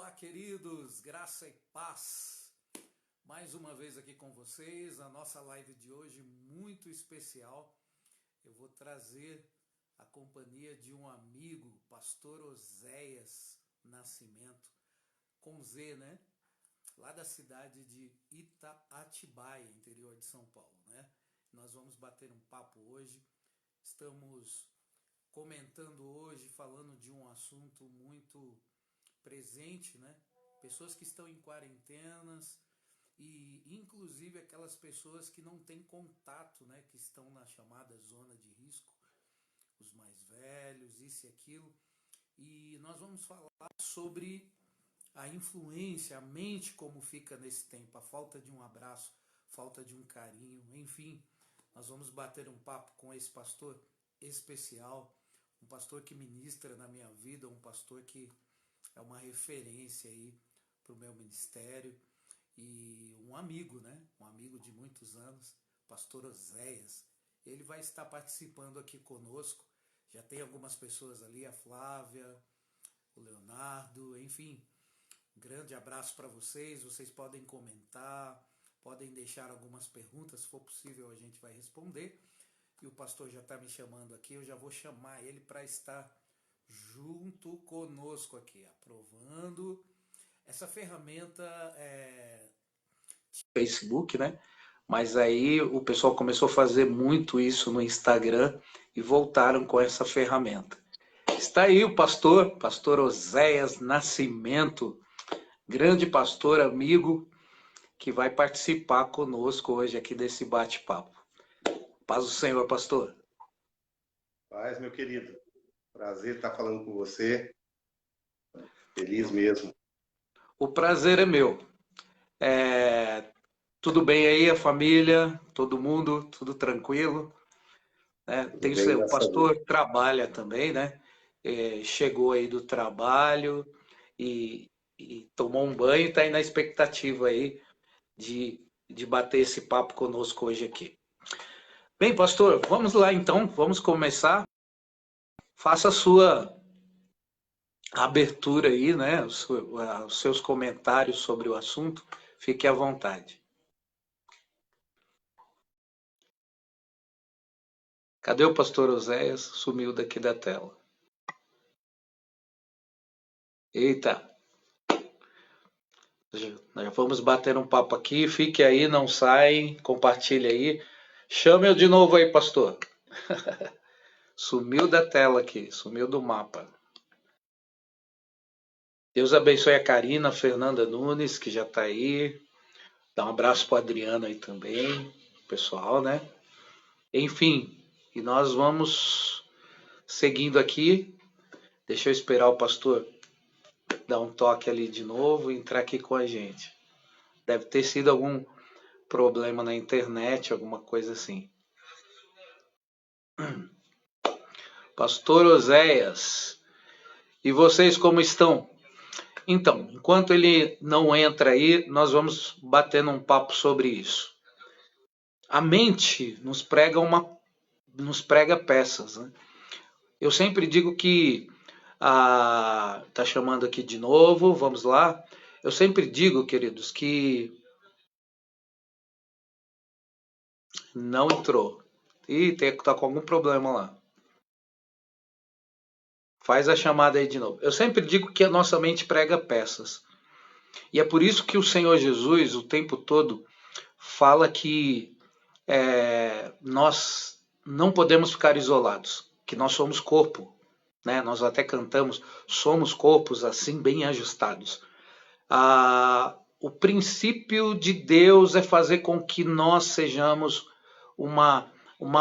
Olá, queridos, graça e paz. Mais uma vez aqui com vocês, a nossa live de hoje muito especial. Eu vou trazer a companhia de um amigo, pastor Oséias Nascimento, com Z, né? Lá da cidade de Atibaia, interior de São Paulo, né? Nós vamos bater um papo hoje. Estamos comentando hoje, falando de um assunto muito presente, né? Pessoas que estão em quarentenas e inclusive aquelas pessoas que não têm contato, né? Que estão na chamada zona de risco, os mais velhos, isso e aquilo. E nós vamos falar sobre a influência, a mente como fica nesse tempo, a falta de um abraço, falta de um carinho, enfim. Nós vamos bater um papo com esse pastor especial, um pastor que ministra na minha vida, um pastor que é uma referência aí para o meu ministério e um amigo, né? Um amigo de muitos anos, pastor Oséias. Ele vai estar participando aqui conosco. Já tem algumas pessoas ali, a Flávia, o Leonardo, enfim. Um grande abraço para vocês. Vocês podem comentar, podem deixar algumas perguntas, se for possível a gente vai responder. E o pastor já está me chamando aqui, eu já vou chamar ele para estar junto conosco aqui, aprovando essa ferramenta Facebook, né? Mas aí o pessoal começou a fazer muito isso no Instagram e voltaram com essa ferramenta. Está aí o pastor Oséias Nascimento, grande pastor, amigo, que vai participar conosco hoje aqui desse bate-papo. Paz do Senhor, pastor. Paz, meu querido. Prazer estar falando com você. Feliz mesmo. O prazer é meu. Tudo bem aí, a família, todo mundo, tudo tranquilo? Tem o pastor trabalha também, né? Chegou aí do trabalho e tomou um banho e está aí na expectativa aí de bater esse papo conosco hoje aqui. Bem, pastor, vamos lá então, vamos começar. Faça a sua abertura aí, né? Os seus comentários sobre o assunto. Fique à vontade. Cadê o pastor Oséias? Sumiu daqui da tela. Eita! Já vamos bater um papo aqui. Fique aí, não sai. Compartilhe aí. Chame-o de novo aí, pastor. Sumiu da tela aqui. Sumiu do mapa. Deus abençoe a Karina, a Fernanda Nunes, que já está aí. Dá um abraço para o Adriano aí também. Pessoal, né? Enfim, e nós vamos seguindo aqui. Deixa eu esperar o pastor dar um toque ali de novo e entrar aqui com a gente. Deve ter sido algum problema na internet, alguma coisa assim. Pastor Oséias, e vocês como estão? Então, enquanto ele não entra aí, nós vamos batendo um papo sobre isso. A mente nos prega peças, né? Eu sempre digo que tá chamando aqui de novo, vamos lá. Eu sempre digo, queridos, que não entrou. Ih, tá com algum problema lá. Faz a chamada aí de novo. Eu sempre digo que a nossa mente prega peças. E é por isso que o Senhor Jesus, o tempo todo, fala que nós não podemos ficar isolados, que nós somos corpo. Né? Nós até cantamos, somos corpos assim bem ajustados. O princípio de Deus é fazer com que nós sejamos uma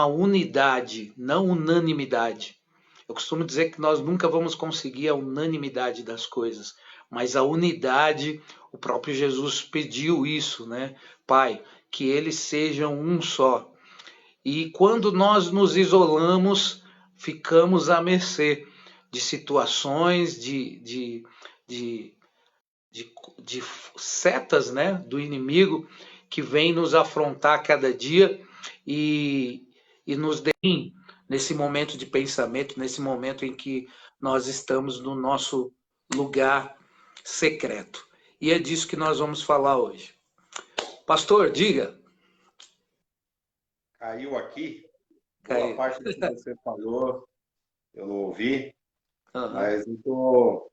unidade, não unanimidade. Eu costumo dizer que nós nunca vamos conseguir a unanimidade das coisas, mas a unidade, o próprio Jesus pediu isso, né? Pai, que eles sejam um só. E quando nós nos isolamos, ficamos à mercê de situações, de setas, né, do inimigo que vem nos afrontar cada dia e nos deixa nesse momento de pensamento, nesse momento em que nós estamos no nosso lugar secreto. E é disso que nós vamos falar hoje. Pastor, diga. Caiu aqui, boa Caiu. parte do que você falou, eu não ouvi, Uhum. mas estou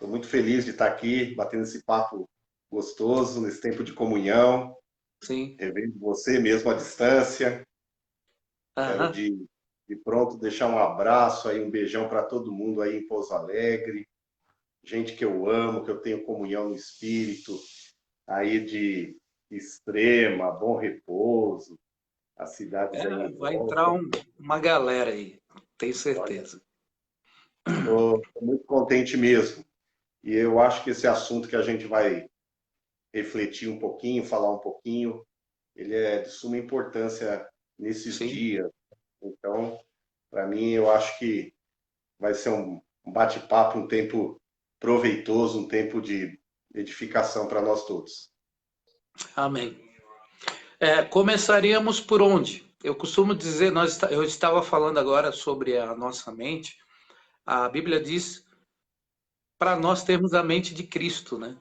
muito feliz de estar aqui, batendo esse papo gostoso, nesse tempo de comunhão, Sim. revendo você mesmo à distância. Quero Uhum. de pronto deixar um abraço aí, um beijão para todo mundo aí em Pouso Alegre, gente que eu amo, que eu tenho comunhão no espírito, aí de Extrema, Bom Repouso, as cidades aí em Vai entrar volta. uma galera aí, tenho Olha, certeza. estou muito contente mesmo. E eu acho que esse assunto que a gente vai refletir um pouquinho, falar um pouquinho, ele é de suma importância nesses Sim. dias. Então, para mim, eu acho que vai ser um bate-papo, um tempo proveitoso, um tempo de edificação para nós todos. Amém. Começaríamos por onde? Eu costumo dizer, eu estava falando agora sobre a nossa mente. A Bíblia diz para nós termos a mente de Cristo, né?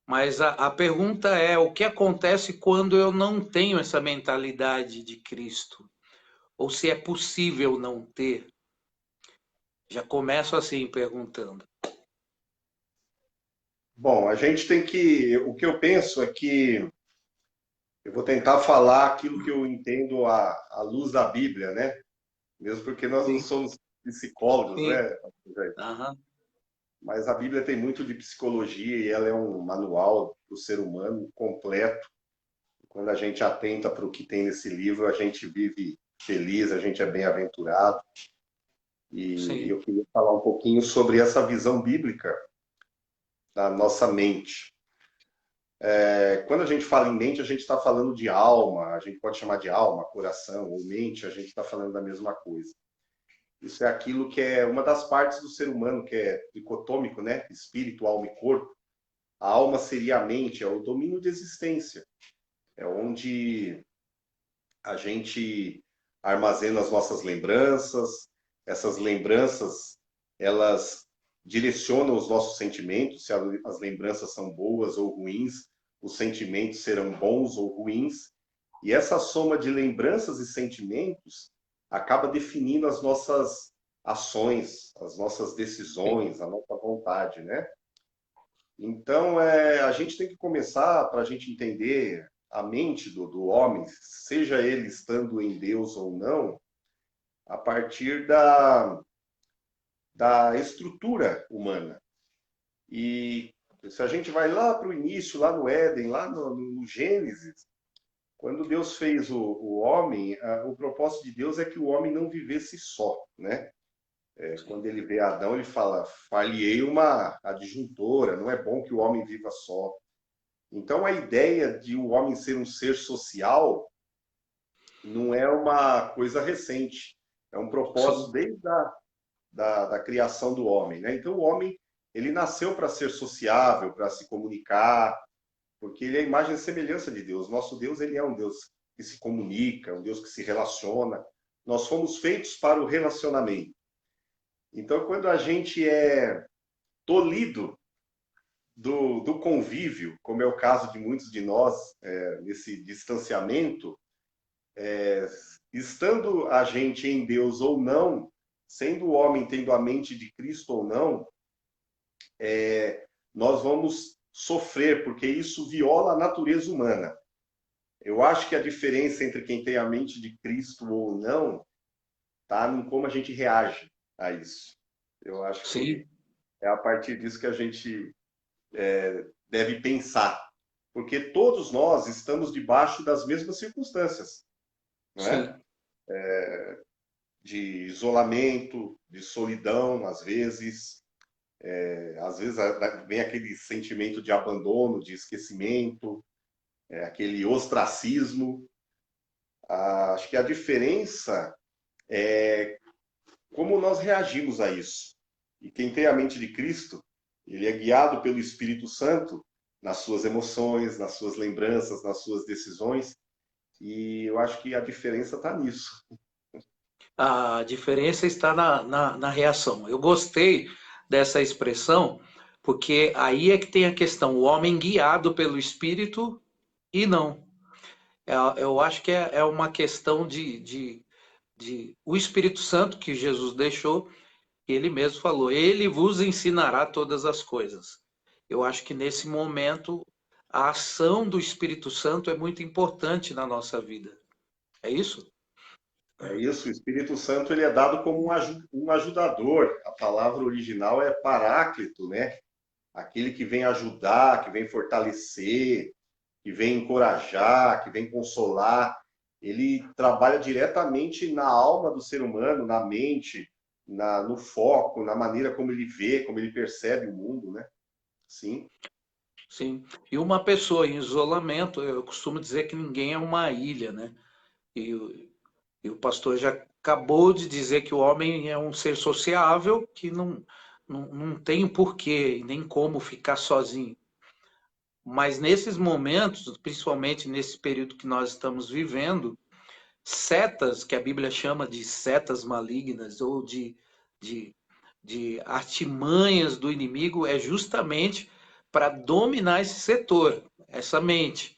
Mas a pergunta é: o que acontece quando eu não tenho essa mentalidade de Cristo? Ou se é possível não ter? Já começo assim perguntando. Bom, a gente tem que. O que eu penso é que eu vou tentar falar aquilo que eu entendo à luz da Bíblia, né? Mesmo porque nós não Sim, somos psicólogos, sim. né? Aham. Mas a Bíblia tem muito de psicologia e ela é um manual para o ser humano completo. Quando a gente atenta para o que tem nesse livro, a gente vive feliz, a gente é bem-aventurado. E Sim, eu queria falar um pouquinho sobre essa visão bíblica da nossa mente. Quando a gente fala em mente, a gente está falando de alma, a gente pode chamar de alma, coração ou mente, a gente está falando da mesma coisa. Isso é aquilo que é uma das partes do ser humano, que é dicotômico, né? Espírito, alma e corpo. A alma seria a mente, é o domínio de existência. É onde a gente armazena as nossas lembranças. Essas lembranças, elas direcionam os nossos sentimentos. Se as lembranças são boas ou ruins, os sentimentos serão bons ou ruins. E essa soma de lembranças e sentimentos acaba definindo as nossas ações, as nossas sim. decisões, a nossa vontade, né? Então, a gente tem que começar, para a gente entender a mente do homem, seja ele estando em Deus ou não, a partir da estrutura humana. E se a gente vai lá para o início, lá no Éden, lá no Gênesis, quando Deus fez o homem, o propósito de Deus é que o homem não vivesse só, né? Quando ele vê Adão, ele fala, falhei uma adjuntora, não é bom que o homem viva só. Então, a ideia de o homem ser um ser social não é uma coisa recente. É um propósito Sim. desde da criação do homem, né? Então, o homem, ele nasceu para ser sociável, para se comunicar, porque ele é a imagem e semelhança de Deus. Nosso Deus, ele é um Deus que se comunica, um Deus que se relaciona. Nós fomos feitos para o relacionamento. Então, quando a gente é tolhido do convívio, como é o caso de muitos de nós, nesse distanciamento, estando a gente em Deus ou não, sendo o homem tendo a mente de Cristo ou não, nós vamos sofrer, porque isso viola a natureza humana. Eu acho que a diferença entre quem tem a mente de Cristo ou não está em como a gente reage a isso. Eu acho que Sim. é a partir disso que a gente deve pensar, porque todos nós estamos debaixo das mesmas circunstâncias, não é? Sim. De isolamento, de solidão, às vezes vem aquele sentimento de abandono, de esquecimento, aquele ostracismo. Acho que a diferença é como nós reagimos a isso. E quem tem a mente de Cristo, ele é guiado pelo Espírito Santo nas suas emoções, nas suas lembranças, nas suas decisões. E eu acho que a diferença está nisso. A diferença está na reação. Eu gostei dessa expressão, Porque aí é que tem a questão, o homem guiado pelo Espírito e não. Eu acho que é uma questão de o Espírito Santo que Jesus deixou, ele mesmo falou, ele vos ensinará todas as coisas. Eu acho que nesse momento a ação do Espírito Santo é muito importante na nossa vida. É isso? É isso, o Espírito Santo ele é dado como um ajudador. A palavra original é paráclito, né? Aquele que vem ajudar, que vem fortalecer, que vem encorajar, que vem consolar. Ele trabalha diretamente na alma do ser humano, na mente, no foco, na maneira como ele vê, como ele percebe o mundo, né? Sim. Sim. E uma pessoa em isolamento, eu costumo dizer que ninguém é uma ilha, né? E, e o pastor já acabou de dizer que o homem é um ser sociável que não tem porquê nem como ficar sozinho. Mas nesses momentos, principalmente nesse período que nós estamos vivendo, setas, que a Bíblia chama de setas malignas ou de, de artimanhas do inimigo, é justamente para dominar esse setor, essa mente.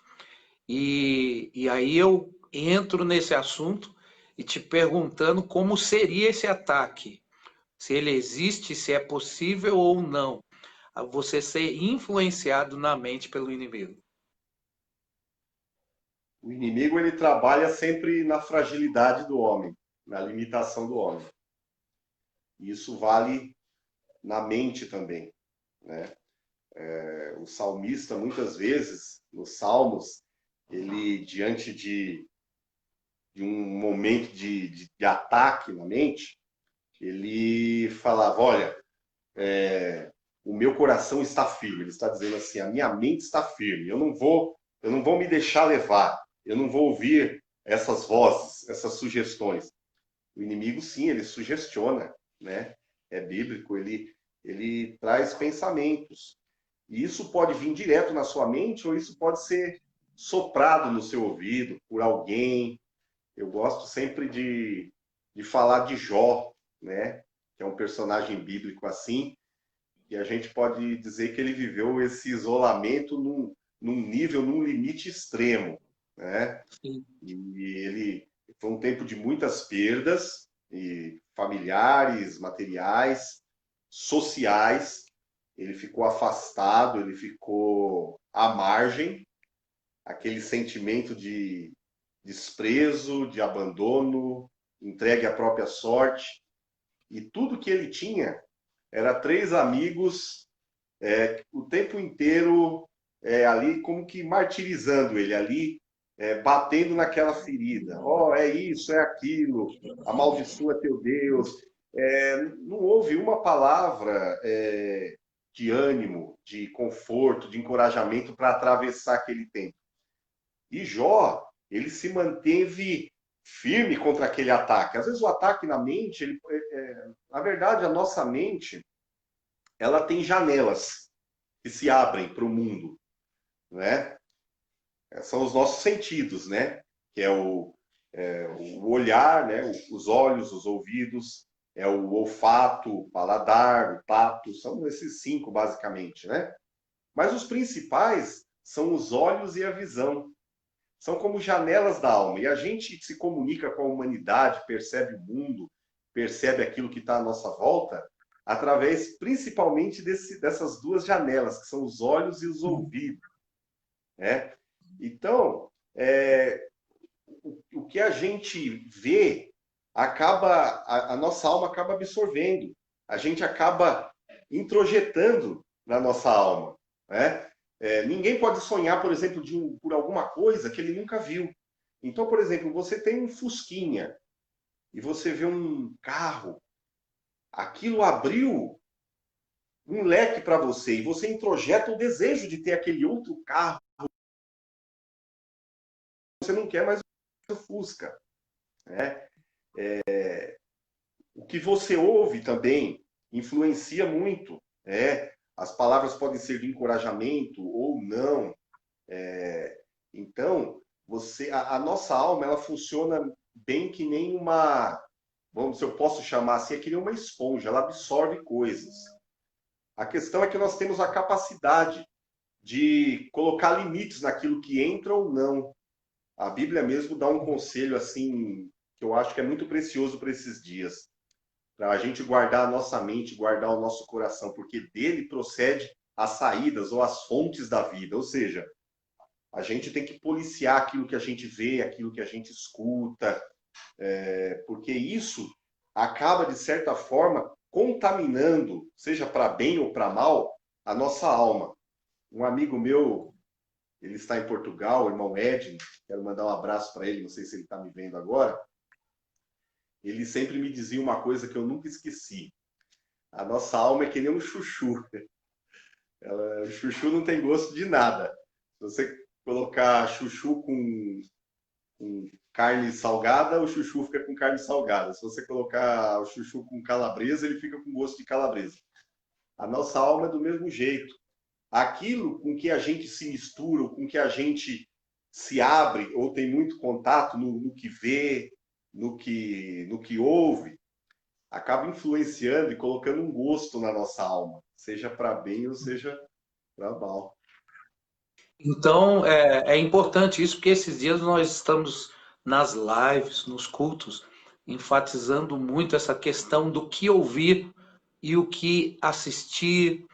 E aí eu entro nesse assunto e te perguntando como seria esse ataque, se ele existe, se é possível ou não, você ser influenciado na mente pelo inimigo. O inimigo ele trabalha sempre na fragilidade do homem, na limitação do homem. E isso vale na mente também, né? O salmista, muitas vezes, nos salmos, ele, diante de um momento de ataque na mente, ele falava, olha, o meu coração está firme. Ele está dizendo assim, a minha mente está firme. Eu não vou me deixar levar. Eu não vou ouvir essas vozes, essas sugestões. O inimigo, sim, ele sugestiona, né? É bíblico, ele traz pensamentos. E isso pode vir direto na sua mente ou isso pode ser soprado no seu ouvido por alguém. Eu gosto sempre de falar de Jó, né? Que é um personagem bíblico assim, e a gente pode dizer que ele viveu esse isolamento num nível, num limite extremo, né? Sim. E ele foi um tempo de muitas perdas, e familiares, materiais, sociais. Ele ficou afastado, ele ficou à margem, aquele sentimento de desprezo, de abandono, entregue à própria sorte. E tudo que ele tinha era três amigos o tempo inteiro ali como que martirizando ele ali, batendo naquela ferida. Oh, é isso, é aquilo, amaldiçoa teu Deus. Não houve uma palavra de ânimo, de conforto, de encorajamento para atravessar aquele tempo. E Jó, ele se manteve firme contra aquele ataque. Às vezes o ataque na mente, na verdade, a nossa mente, ela tem janelas que se abrem para o mundo, né? São os nossos sentidos, né? Que o olhar, né? Os olhos, os ouvidos, é o olfato, o paladar, o tato, são esses cinco basicamente, né? Mas os principais são os olhos e a visão. São como janelas da alma. E a gente se comunica com a humanidade, percebe o mundo, percebe aquilo que está à nossa volta, através principalmente dessas duas janelas, que são os olhos e os ouvidos. Né? Então, o que a gente vê, a nossa alma acaba absorvendo. A gente acaba introjetando na nossa alma. Né? Ninguém pode sonhar, por exemplo, por alguma coisa que ele nunca viu. Então, por exemplo, você tem um Fusquinha e você vê um carro, aquilo abriu um leque para você e você introjeta o desejo de ter aquele outro carro. Você não quer mais o Fusca. Né? O que você ouve também influencia muito. As palavras podem ser de encorajamento ou não. Então, a nossa alma, ela funciona bem que nem uma, vamos, se eu posso chamar assim, é que nem uma esponja, ela absorve coisas. A questão é que nós temos a capacidade de colocar limites naquilo que entra ou não. A Bíblia mesmo dá um conselho assim que eu acho que é muito precioso para esses dias, para a gente guardar a nossa mente, guardar o nosso coração, porque dele procede as saídas ou as fontes da vida. Ou seja, a gente tem que policiar aquilo que a gente vê, aquilo que a gente escuta, porque isso acaba, de certa forma, contaminando, seja para bem ou para mal, a nossa alma. Um amigo meu, ele está em Portugal, o irmão Edno, quero mandar um abraço para ele, não sei se ele está me vendo agora. Ele sempre me dizia uma coisa que eu nunca esqueci. A nossa alma é que nem um chuchu. O chuchu não tem gosto de nada. Se você colocar chuchu com carne salgada, o chuchu fica com carne salgada. Se você colocar o chuchu com calabresa, ele fica com gosto de calabresa. A nossa alma é do mesmo jeito. Aquilo com que a gente se mistura, com que a gente se abre ou tem muito contato no que vê, no que ouve, acaba influenciando e colocando um gosto na nossa alma, seja para bem ou seja para mal. Então, é importante isso, porque esses dias nós estamos nas lives, nos cultos, enfatizando muito essa questão do que ouvir e o que assistir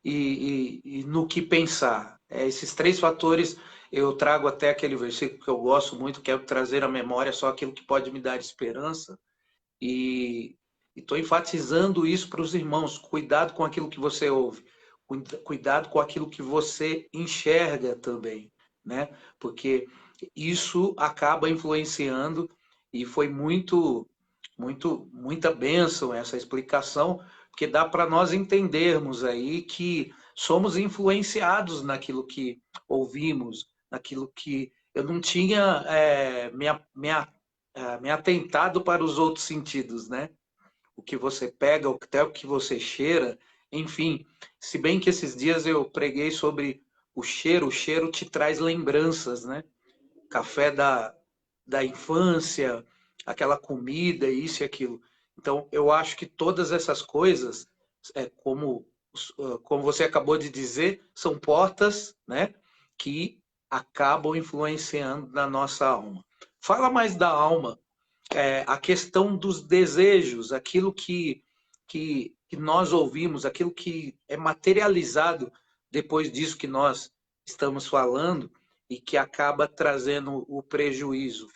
e no que pensar. Esses três fatores, eu trago até aquele versículo que eu gosto muito, que é trazer à memória só aquilo que pode me dar esperança, e estou enfatizando isso para os irmãos. Cuidado com aquilo que você ouve. Cuidado com aquilo que você enxerga também, né? Porque isso acaba influenciando e foi muita bênção essa explicação, porque dá para nós entendermos aí que somos influenciados naquilo que ouvimos, naquilo que eu não tinha me atentado para os outros sentidos, né? O que você pega, até o que você cheira, enfim. Se bem que esses dias eu preguei sobre o cheiro te traz lembranças, né? Café da infância, aquela comida, isso e aquilo. Então, eu acho que todas essas coisas, como você acabou de dizer, são portas, né, que acabam influenciando na nossa alma. Fala mais da alma, a questão dos desejos, aquilo que nós ouvimos, aquilo que é materializado depois disso que nós estamos falando e que acaba trazendo o prejuízo.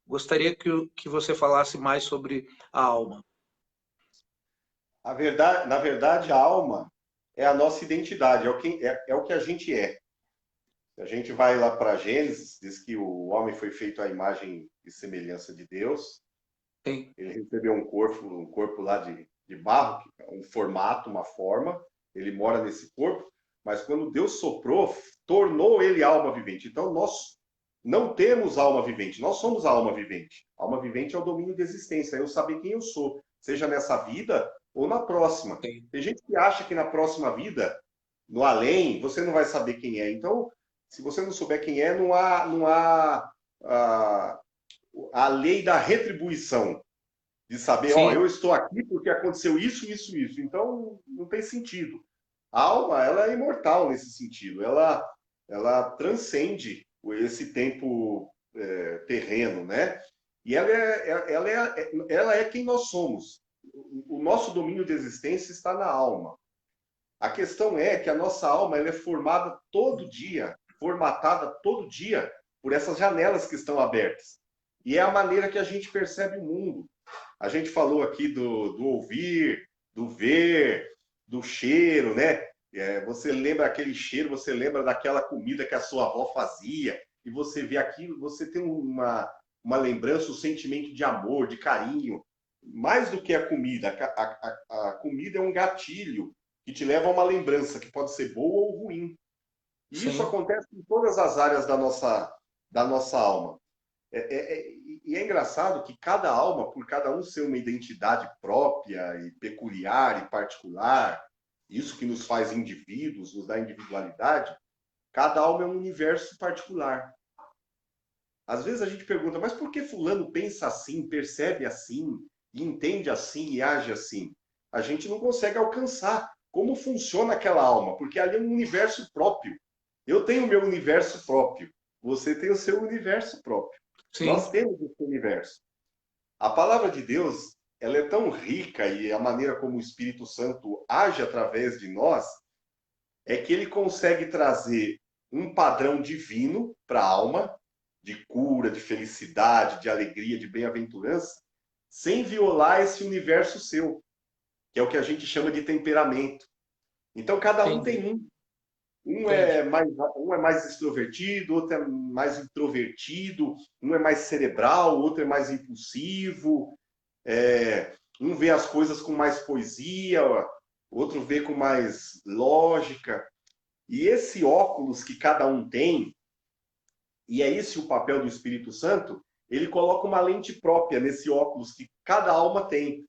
Gostaria que você falasse mais sobre a alma. Na verdade, a alma é a nossa identidade, é o que a gente é. A gente vai lá para Gênesis, diz que o homem foi feito à imagem e semelhança de Deus. Sim. Ele recebeu um corpo lá de barro, um formato, uma forma. Ele mora nesse corpo, mas quando Deus soprou, tornou ele alma vivente. Então nós não temos alma vivente, nós somos a alma vivente. A alma vivente é o domínio de existência, é eu saber quem eu sou, seja nessa vida ou na próxima. Sim. Tem gente que acha que na próxima vida, no além, você não vai saber quem é. Então, se você não souber quem é, não há a lei da retribuição, de saber, ó, eu estou aqui porque aconteceu isso, isso, isso. Então, não tem sentido. A alma, ela é imortal nesse sentido. Ela transcende esse tempo terreno, né? E ela é quem nós somos. O nosso domínio de existência está na alma. A questão é que a nossa alma ela é formada todo dia, formatada todo dia por essas janelas que estão abertas. E é a maneira que a gente percebe o mundo. A gente falou aqui do ouvir, do ver, do cheiro, né? Você lembra aquele cheiro, você lembra daquela comida que a sua avó fazia, e você vê aquilo, você tem uma lembrança, um sentimento de amor, de carinho. Mais do que a comida, a comida é um gatilho que te leva a uma lembrança que pode ser boa ou ruim. E isso acontece em todas as áreas da nossa alma. E é engraçado que cada alma, por cada um ser uma identidade própria e peculiar e particular, isso que nos faz indivíduos, nos dá individualidade, cada alma é um universo particular. Às vezes a gente pergunta, mas por que fulano pensa assim, percebe assim, e entende assim e age assim? A gente não consegue alcançar como funciona aquela alma, porque ali é um universo próprio. Eu tenho o meu universo próprio, você tem o seu universo próprio. Nós Sim, temos esse universo. A palavra de Deus, ela é tão rica e a maneira como o Espírito Santo age através de nós é que ele consegue trazer um padrão divino para a alma, de cura, de felicidade, de alegria, de bem-aventurança, sem violar esse universo seu, que é o que a gente chama de temperamento. Então, cada um entendi, tem um. entendi. Um é mais extrovertido, outro é mais introvertido, um é mais cerebral, outro é mais impulsivo, um vê as coisas com mais poesia, outro vê com mais lógica. E esse óculos que cada um tem, e é esse o papel do Espírito Santo, ele coloca uma lente própria nesse óculos que cada alma tem.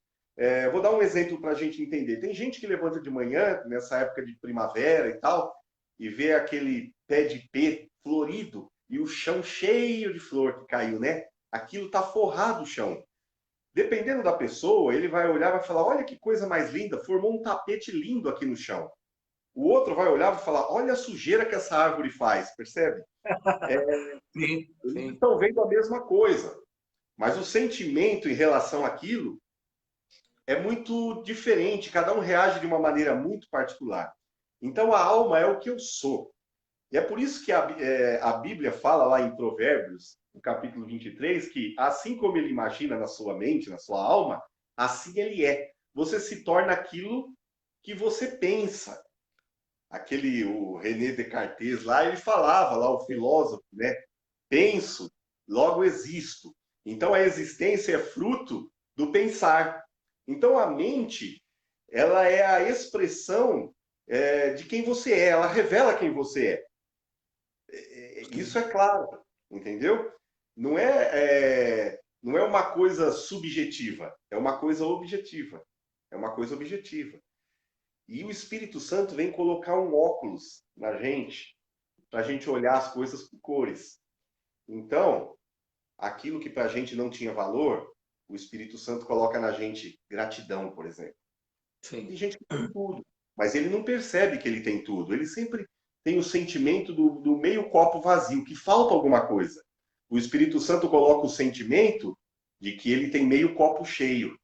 Vou dar um exemplo para a gente entender. Tem gente que levanta de manhã, nessa época de primavera e tal, e vê aquele pé de ipê florido e o chão cheio de flor que caiu, né? Aquilo está forrado o chão. Dependendo da pessoa, ele vai olhar e vai falar: olha que coisa mais linda, formou um tapete lindo aqui no chão. O outro vai olhar e vai falar: olha a sujeira que essa árvore faz, percebe? Sim, Eles sim, estão vendo a mesma coisa, mas o sentimento em relação àquilo é muito diferente, cada um reage de uma maneira muito particular. Então a alma é o que eu sou. E é por isso que a Bíblia fala lá em Provérbios, no capítulo 23, que assim como ele imagina na sua mente, na sua alma, assim ele é. Você se torna aquilo que você pensa. O René Descartes lá, ele falava, lá o filósofo, né? Penso, logo existo. Então a existência é fruto do pensar. Então a mente, ela é a expressão de quem você é, ela revela quem você é. sim, Isso é claro, entendeu? Não é uma coisa subjetiva, é uma coisa objetiva. É uma coisa objetiva. E o Espírito Santo vem colocar um óculos na gente, para a gente olhar as coisas por cores. Então, aquilo que para a gente não tinha valor, o Espírito Santo coloca na gente gratidão, por exemplo. sim, Tem gente que tem tudo, mas ele não percebe que ele tem tudo. Ele sempre tem o sentimento do meio copo vazio, que falta alguma coisa. O Espírito Santo coloca o sentimento de que ele tem meio copo cheio,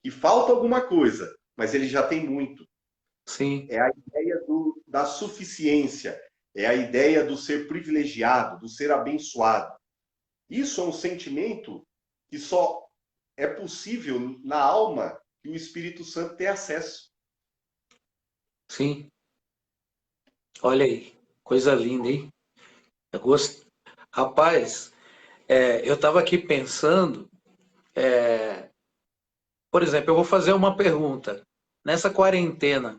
que falta alguma coisa, mas ele já tem muito. sim, É a ideia da suficiência, é a ideia do ser privilegiado, do ser abençoado. Isso é um sentimento que só é possível na alma que o Espírito Santo tem acesso. sim. Olha aí, coisa linda, hein? Eu gosto. Rapaz, eu estava aqui pensando, por exemplo, eu vou fazer uma pergunta. Nessa quarentena,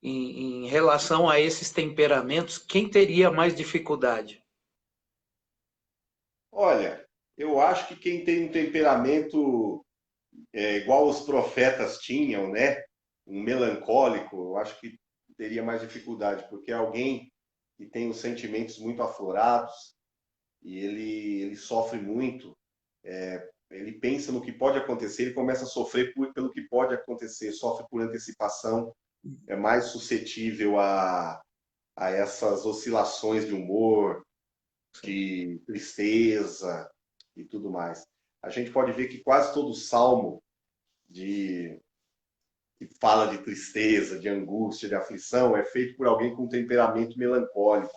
em relação a esses temperamentos, quem teria mais dificuldade? Olha, eu acho que quem tem um temperamento igual os profetas tinham, né? Um melancólico, eu acho que teria mais dificuldade, porque é alguém que tem os sentimentos muito aflorados e ele sofre muito. Ele pensa no que pode acontecer, ele começa a sofrer pelo que pode acontecer, sofre por antecipação, é mais suscetível a essas oscilações de humor, Sim, de tristeza e tudo mais. A gente pode ver que quase todo salmo de que fala de tristeza, de angústia, de aflição, é feito por alguém com temperamento melancólico,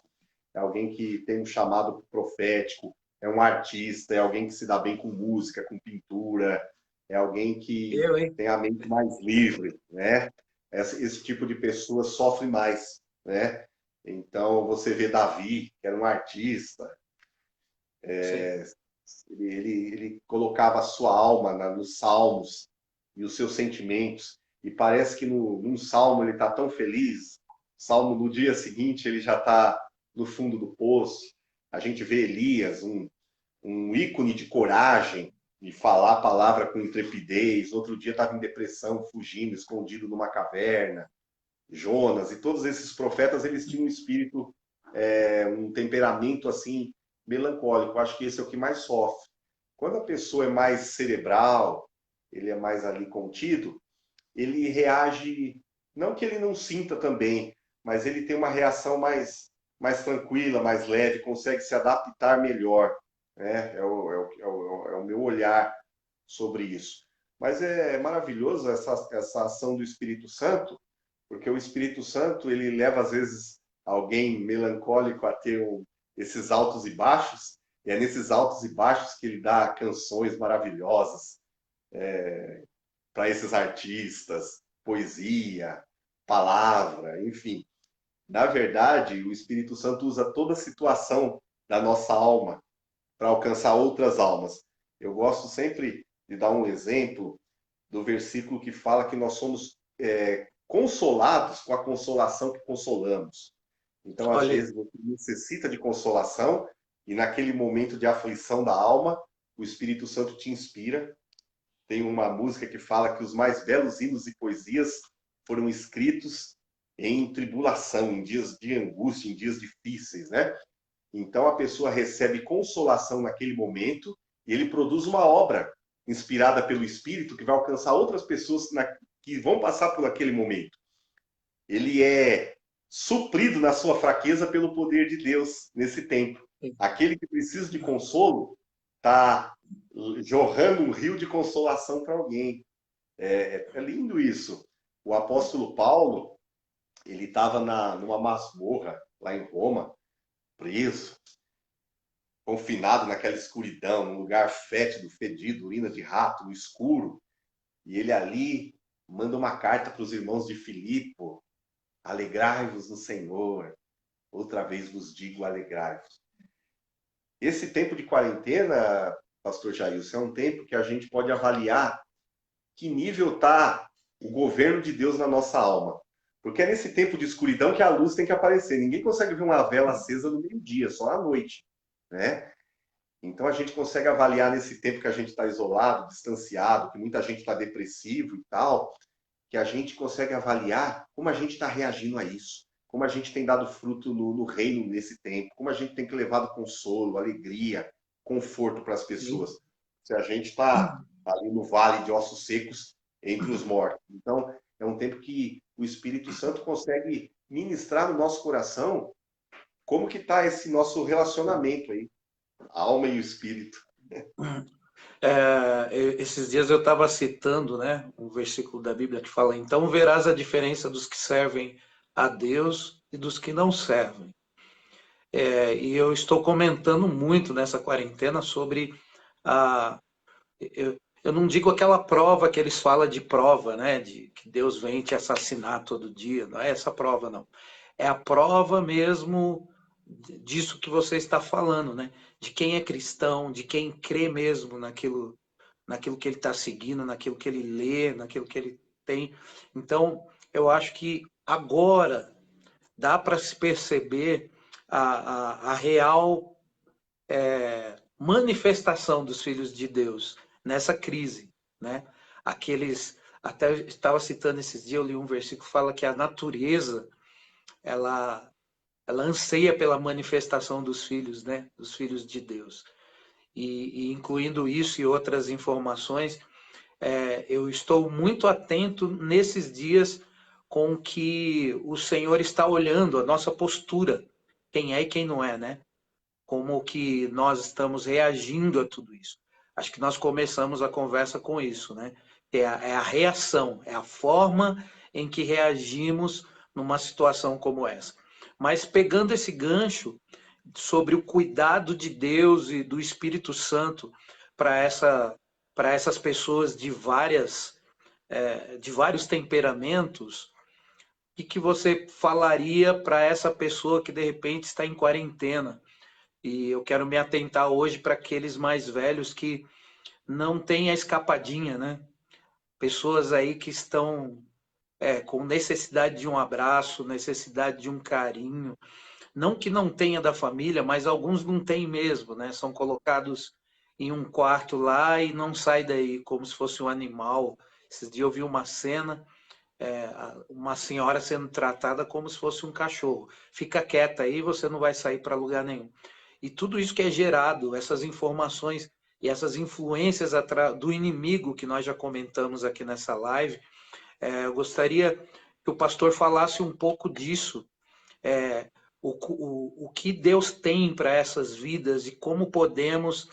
é alguém que tem um chamado profético, é um artista, é alguém que se dá bem com música, com pintura, é alguém que eu, hein? tem a mente mais livre, né? Esse tipo de pessoa sofre mais, né? Então você vê Davi, que era um artista, Sim, ele colocava a sua alma nos salmos e os seus sentimentos, e parece que num salmo ele está tão feliz, salmo no dia seguinte ele já está no fundo do poço. A gente vê Elias, um ícone de coragem, de falar a palavra com intrepidez. Outro dia estava em depressão, fugindo, escondido numa caverna. Jonas e todos esses profetas, eles tinham um espírito, um temperamento assim melancólico. Acho que esse é o que mais sofre. Quando a pessoa é mais cerebral, ele é mais ali contido, ele reage Não que ele não sinta também, mas ele tem uma reação mais tranquila, mais leve, consegue se adaptar melhor, né? É o meu olhar sobre isso. Mas é maravilhoso essa ação do Espírito Santo, porque o Espírito Santo ele leva às vezes alguém melancólico a ter esses altos e baixos, e é nesses altos e baixos que ele dá canções maravilhosas para esses artistas, poesia, palavra, enfim. Na verdade, o Espírito Santo usa toda a situação da nossa alma para alcançar outras almas. Eu gosto sempre de dar um exemplo do versículo que fala que nós somos consolados com a consolação que consolamos. Então, às Olha, vezes, você necessita de consolação e naquele momento de aflição da alma, o Espírito Santo te inspira. Tem uma música que fala que os mais belos hinos e poesias foram escritos em tribulação, em dias de angústia, em dias difíceis, né? Então a pessoa recebe consolação naquele momento e ele produz uma obra inspirada pelo Espírito que vai alcançar outras pessoas que vão passar por aquele momento. Ele é suprido na sua fraqueza pelo poder de Deus nesse tempo. Aquele que precisa de consolo está jorrando um rio de consolação para alguém. É lindo isso. O apóstolo Paulo, ele estava numa masmorra lá em Roma, preso, confinado naquela escuridão, num lugar fétido, fedido, urina de rato, no escuro. E ele ali manda uma carta para os irmãos de Filipe: alegrai-vos no Senhor, outra vez vos digo alegrai-vos. Esse tempo de quarentena, pastor Jailson, é um tempo que a gente pode avaliar que nível está o governo de Deus na nossa alma. Porque é nesse tempo de escuridão que a luz tem que aparecer. Ninguém consegue ver uma vela acesa no meio-dia, só à noite, né? Então a gente consegue avaliar nesse tempo que a gente está isolado, distanciado, que muita gente está depressivo e tal, que a gente consegue avaliar como a gente está reagindo a isso, como a gente tem dado fruto no reino nesse tempo, como a gente tem levado consolo, alegria, conforto para as pessoas. Se a gente está ali no vale de ossos secos entre os mortos. Então, é um tempo que o Espírito Santo consegue ministrar no nosso coração como que está esse nosso relacionamento aí, a alma e o espírito. Esses dias eu estava citando, né, um versículo da Bíblia que fala: então verás a diferença dos que servem a Deus e dos que não servem. E eu estou comentando muito nessa quarentena sobre a. Eu não digo aquela prova que eles falam de prova, né, de que Deus vem te assassinar todo dia, não é essa prova, não. É a prova mesmo disso que você está falando, né? De quem é cristão, de quem crê mesmo naquilo que ele está seguindo, naquilo que ele lê, naquilo que ele tem. Então, eu acho que agora dá para se perceber a real manifestação dos filhos de Deus nessa crise, né? Até estava citando esses dias, eu li um versículo que fala que a natureza, ela anseia pela manifestação dos filhos, né? Dos filhos de Deus. E incluindo isso e outras informações, eu estou muito atento nesses dias com que o Senhor está olhando a nossa postura, quem é e quem não é, né? Como que nós estamos reagindo a tudo isso. Acho que nós começamos a conversa com isso, né? É a reação, é a forma em que reagimos numa situação como essa. Mas pegando esse gancho sobre o cuidado de Deus e do Espírito Santo para essas pessoas de vários temperamentos, o que você falaria para essa pessoa que de repente está em quarentena? E eu quero me atentar hoje para aqueles mais velhos que não têm a escapadinha, né? Pessoas aí que estão com necessidade de um abraço, necessidade de um carinho. Não que não tenha da família, mas alguns não têm mesmo, né? São colocados em um quarto lá e não sai daí, como se fosse um animal. Esses dias eu vi uma cena, uma senhora sendo tratada como se fosse um cachorro. Fica quieta aí, você não vai sair para lugar nenhum. E tudo isso que é gerado, essas informações e essas influências do inimigo que nós já comentamos aqui nessa live, eu gostaria que o pastor falasse um pouco disso, o que Deus tem para essas vidas e como podemos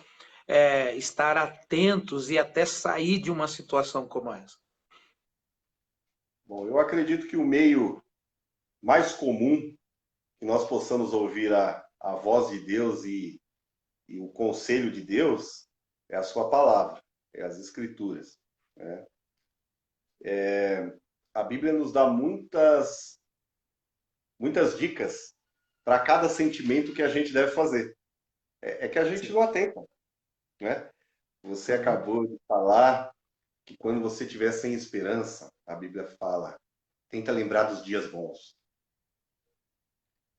estar atentos e até sair de uma situação como essa. Bom, eu acredito que o meio mais comum que nós possamos ouvir a voz de Deus e o conselho de Deus é a sua palavra, é as escrituras, né? A Bíblia nos dá muitas dicas para cada sentimento que a gente deve fazer. É que a gente não atenta, né? Você acabou de falar que quando você estiver sem esperança, a Bíblia fala, tenta lembrar dos dias bons.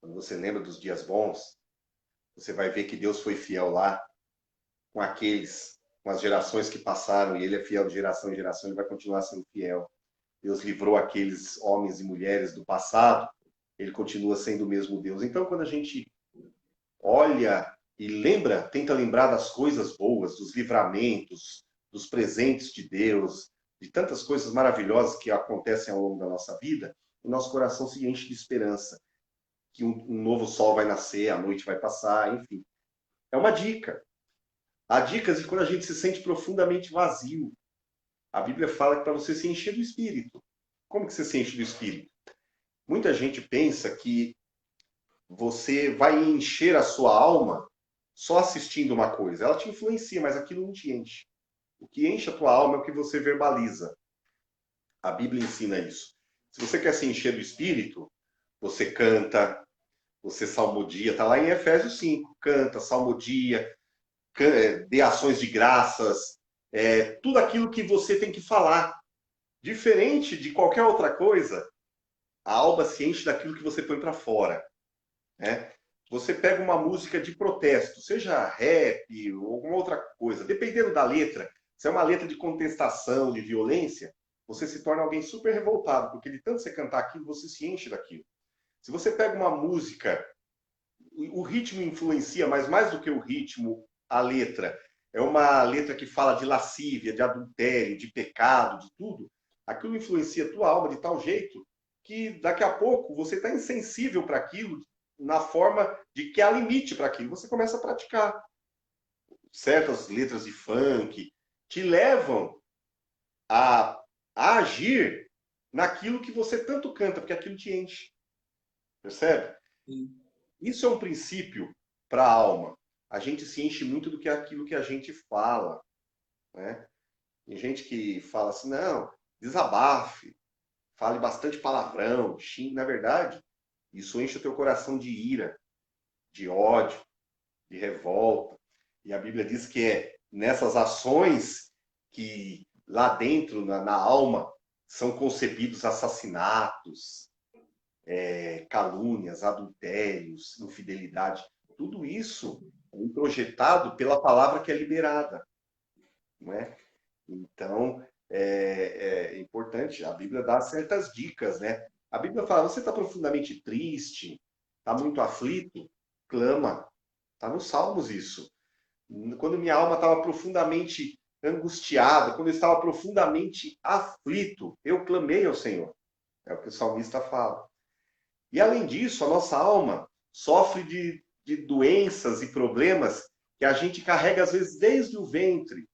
Quando você lembra dos dias bons, você vai ver que Deus foi fiel lá com com as gerações que passaram, e Ele é fiel de geração em geração, Ele vai continuar sendo fiel. Deus livrou aqueles homens e mulheres do passado, Ele continua sendo o mesmo Deus. Então, quando a gente olha e lembra, tenta lembrar das coisas boas, dos livramentos, dos presentes de Deus, de tantas coisas maravilhosas que acontecem ao longo da nossa vida, o nosso coração se enche de esperança, que um novo sol vai nascer, a noite vai passar, enfim. É uma dica. Há dicas de quando a gente se sente profundamente vazio. A Bíblia fala que para você se encher do Espírito. Como que você se enche do Espírito? Muita gente pensa que você vai encher a sua alma só assistindo uma coisa. Ela te influencia, mas aquilo não te enche. O que enche a tua alma é o que você verbaliza. A Bíblia ensina isso. Se você quer se encher do Espírito, você canta, você salmodia. Está lá em Efésios 5. Canta, salmodia, dê ações de graças, tudo aquilo que você tem que falar. Diferente de qualquer outra coisa, a alma se enche daquilo que você põe para fora, né? Você pega uma música de protesto, seja rap ou alguma outra coisa, dependendo da letra, se é uma letra de contestação, de violência, você se torna alguém super revoltado, porque de tanto você cantar aquilo, você se enche daquilo. Se você pega uma música, o ritmo influencia, mas mais do que o ritmo, a letra. É uma letra que fala de lascívia, de adultério, de pecado, de tudo. Aquilo influencia a tua alma de tal jeito que daqui a pouco você está insensível para aquilo, na forma de que há limite para aquilo. Você começa a praticar. Certas letras de funk te levam a agir naquilo que você tanto canta, porque aquilo te enche. Percebe? Isso é um princípio para a alma. A gente se enche muito do que aquilo que a gente fala, né? Tem gente que fala assim, não, desabafe, fale bastante palavrão, xingue. Na verdade, isso enche o teu coração de ira, de ódio, de revolta. E a Bíblia diz que é nessas ações que lá dentro, na alma, são concebidos assassinatos, calúnias, adultérios, infidelidade. Tudo isso é introjetado pela palavra que é liberada, não é? Então, é importante, a Bíblia dá certas dicas, né? A Bíblia fala, você está profundamente triste, está muito aflito, clama. Está nos Salmos isso. Quando minha alma estava profundamente angustiada, quando eu estava profundamente aflito, eu clamei ao Senhor. É o que o salmista fala. E além disso, a nossa alma sofre de doenças e problemas que a gente carrega às vezes desde o ventre,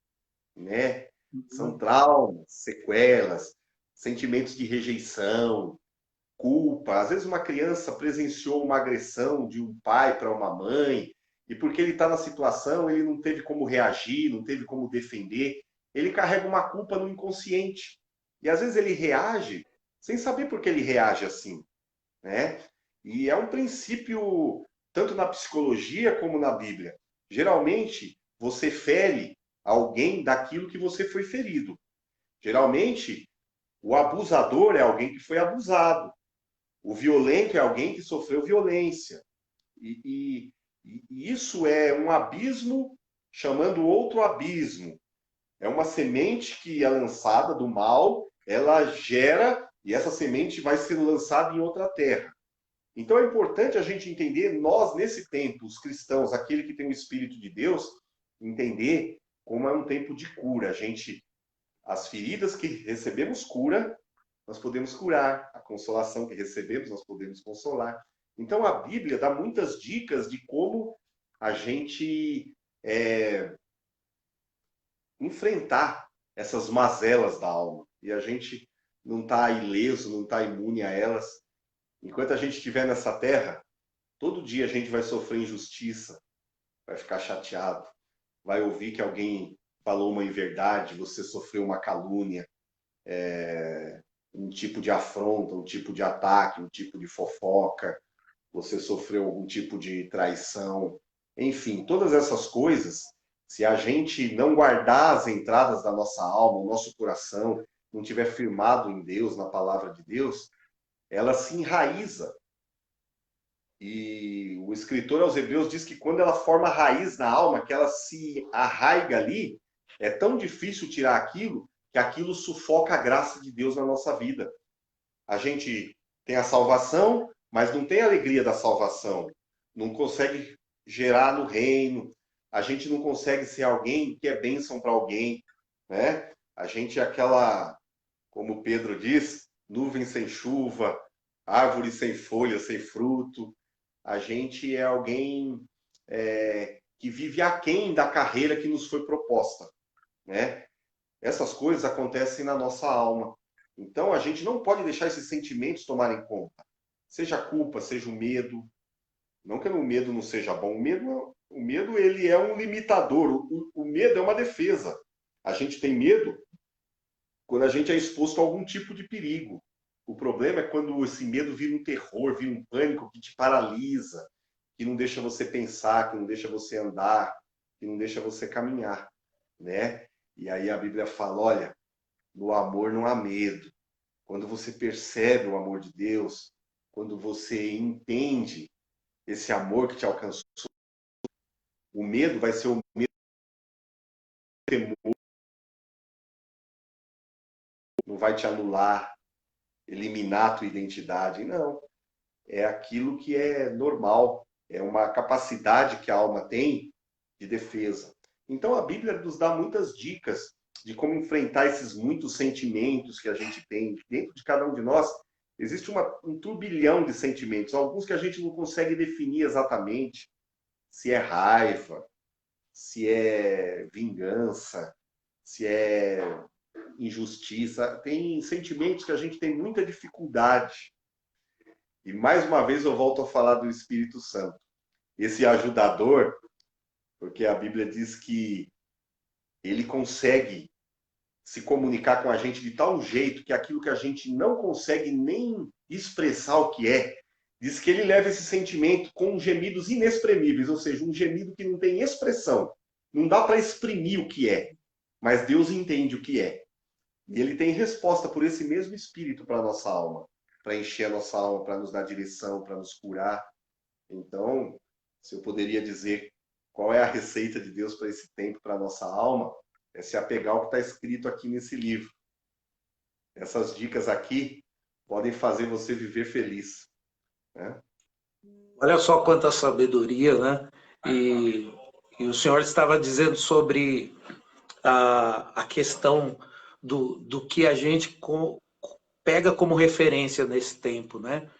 né? São traumas, sequelas, sentimentos de rejeição, culpa. Às vezes uma criança presenciou uma agressão de um pai para uma mãe e porque ele está na situação, ele não teve como reagir, não teve como defender. Ele carrega uma culpa no inconsciente. E às vezes ele reage sem saber por que ele reage assim, né? E é um princípio, tanto na psicologia como na Bíblia. Geralmente, você fere alguém daquilo que você foi ferido. Geralmente, o abusador é alguém que foi abusado. O violento é alguém que sofreu violência. E isso é um abismo chamando outro abismo. É uma semente que é lançada do mal, ela gera, e essa semente vai ser lançada em outra terra. Então é importante a gente entender, nós nesse tempo, os cristãos, aquele que tem o Espírito de Deus, entender como é um tempo de cura. As feridas que recebemos cura, nós podemos curar. A consolação que recebemos, nós podemos consolar. Então, a Bíblia dá muitas dicas de como a gente enfrentar essas mazelas da alma. E a gente não está ileso, não está imune a elas. Enquanto a gente estiver nessa terra, todo dia a gente vai sofrer injustiça, vai ficar chateado, vai ouvir que alguém falou uma inverdade, você sofreu uma calúnia, um tipo de afronta, um tipo de ataque, um tipo de fofoca, você sofreu algum tipo de traição. Enfim, todas essas coisas, se a gente não guardar as entradas da nossa alma, o nosso coração, não tiver firmado em Deus, na palavra de Deus, ela se enraiza. E o escritor aos Hebreus diz que quando ela forma raiz na alma, que ela se arraiga ali, é tão difícil tirar aquilo, que aquilo sufoca a graça de Deus na nossa vida. A gente tem a salvação, mas não tem a alegria da salvação. Não consegue gerar no reino. A gente não consegue ser alguém que é bênção para alguém, né? A gente é aquela, como Pedro diz, nuvem sem chuva, árvore sem folha, sem fruto. A gente é alguém que vive aquém da carreira que nos foi proposta, né? Essas coisas acontecem na nossa alma. Então, a gente não pode deixar esses sentimentos tomarem conta. Seja a culpa, seja o medo. Não que o medo não seja bom. O medo ele é um limitador. O medo é uma defesa. A gente tem medo quando a gente é exposto a algum tipo de perigo. O problema é quando esse medo vira um terror, vira um pânico que te paralisa, que não deixa você pensar, que não deixa você andar, que não deixa você caminhar, né? E aí a Bíblia fala, olha, no amor não há medo. Quando você percebe o amor de Deus, quando você entende esse amor que te alcançou, o medo vai ser o medo do temor, não vai te anular, eliminar a tua identidade, não. É aquilo que é normal, é uma capacidade que a alma tem de defesa. Então a Bíblia nos dá muitas dicas de como enfrentar esses muitos sentimentos que a gente tem. Dentro de cada um de nós existe um turbilhão de sentimentos, alguns que a gente não consegue definir exatamente, se é raiva, se é vingança, se é injustiça. Tem sentimentos que a gente tem muita dificuldade. E mais uma vez eu volto a falar do Espírito Santo. Esse ajudador, porque a Bíblia diz que ele consegue se comunicar com a gente de tal jeito que aquilo que a gente não consegue nem expressar o que é, diz que ele leva esse sentimento com gemidos inexprimíveis, ou seja, um gemido que não tem expressão. Não dá para exprimir o que é, mas Deus entende o que é. E ele tem resposta por esse mesmo Espírito para a nossa alma, para encher a nossa alma, para nos dar direção, para nos curar. Então, se eu poderia dizer qual é a receita de Deus para esse tempo, para a nossa alma, é se apegar ao que está escrito aqui nesse livro. Essas dicas aqui podem fazer você viver feliz, né? Olha só quanta sabedoria, né? E o senhor estava dizendo sobre a questão do que a gente pega como referência nesse tempo, né?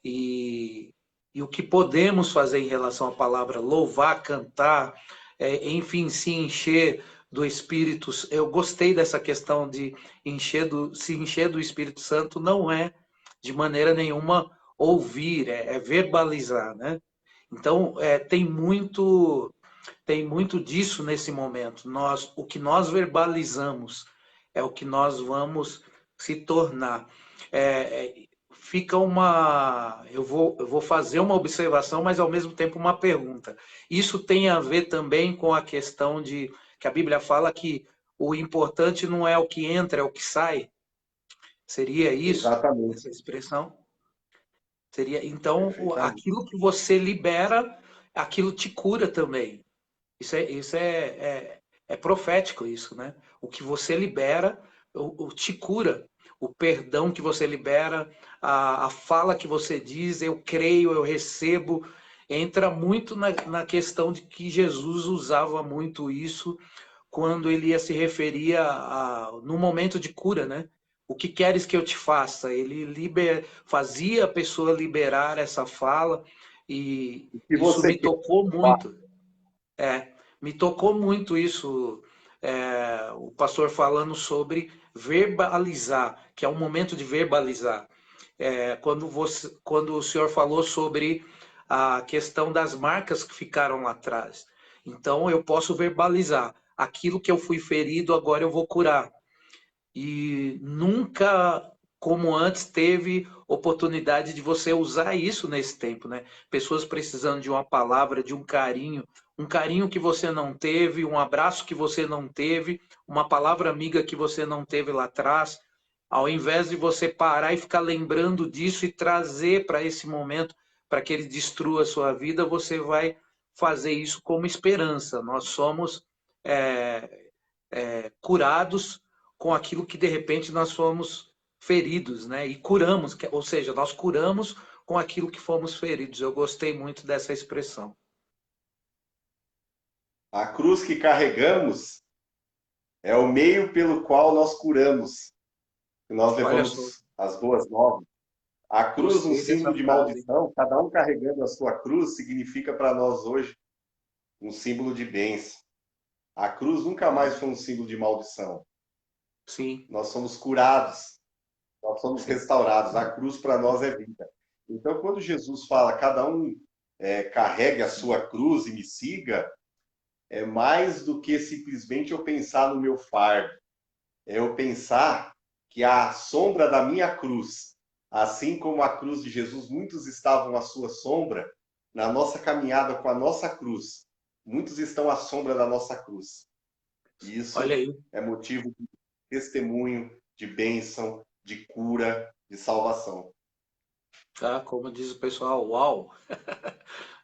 E o que podemos fazer em relação à palavra louvar, cantar, enfim, se encher do Espírito. Eu gostei dessa questão de se encher do Espírito Santo, não é de maneira nenhuma ouvir, é verbalizar, né? Então, tem muito disso nesse momento. O que nós verbalizamos é o que nós vamos se tornar. Fica uma. Eu vou fazer uma observação, mas ao mesmo tempo uma pergunta. Isso tem a ver também com a questão de que a Bíblia fala que o importante não é o que entra, é o que sai. Seria isso, Exatamente. essa expressão? Seria, então, Perfeitamente. aquilo que você libera, aquilo te cura também. Isso é profético, isso, né? O que você libera, te cura. O perdão que você libera, a fala que você diz, eu creio, eu recebo, entra muito na questão de que Jesus usava muito isso quando ele ia se referir no momento de cura, né? o que queres que eu te faça? Ele fazia a pessoa liberar essa fala e O que isso você me quer? tocou muito. Me tocou muito isso, o pastor falando sobre verbalizar, que é um momento de verbalizar. Quando o senhor falou sobre a questão das marcas que ficaram lá atrás. Então, eu posso verbalizar. Aquilo que eu fui ferido, agora eu vou curar. E nunca, como antes, teve oportunidade de você usar isso nesse tempo, né? Pessoas precisando de uma palavra, de um carinho que você não teve, um abraço que você não teve, uma palavra amiga que você não teve lá atrás. Ao invés de você parar e ficar lembrando disso e trazer para esse momento, para que ele destrua a sua vida, você vai fazer isso como esperança. Nós somos é, curados com aquilo que de repente nós fomos feridos, né? E curamos, ou seja, nós curamos com aquilo que fomos feridos. Eu gostei muito dessa expressão. A cruz que carregamos é o meio pelo qual nós curamos. Nós Olha só, levamos as boas novas. A cruz, um gostei dessa símbolo de frase. maldição, cada um carregando a sua cruz, significa para nós hoje um símbolo de bênção. A cruz nunca mais foi um símbolo de maldição. Sim, Nós somos curados, nós somos sim. restaurados. A cruz para nós é vida. Então, quando Jesus fala, cada um carregue a sua cruz e me siga, é mais do que simplesmente eu pensar no meu fardo. É eu pensar que a sombra da minha cruz, assim como a cruz de Jesus, muitos estavam à sua sombra, na nossa caminhada com a nossa cruz, muitos estão à sombra da nossa cruz. E Olha isso aí, é motivo de testemunho, de bênção, de cura, de salvação. tá? Como diz o pessoal, uau,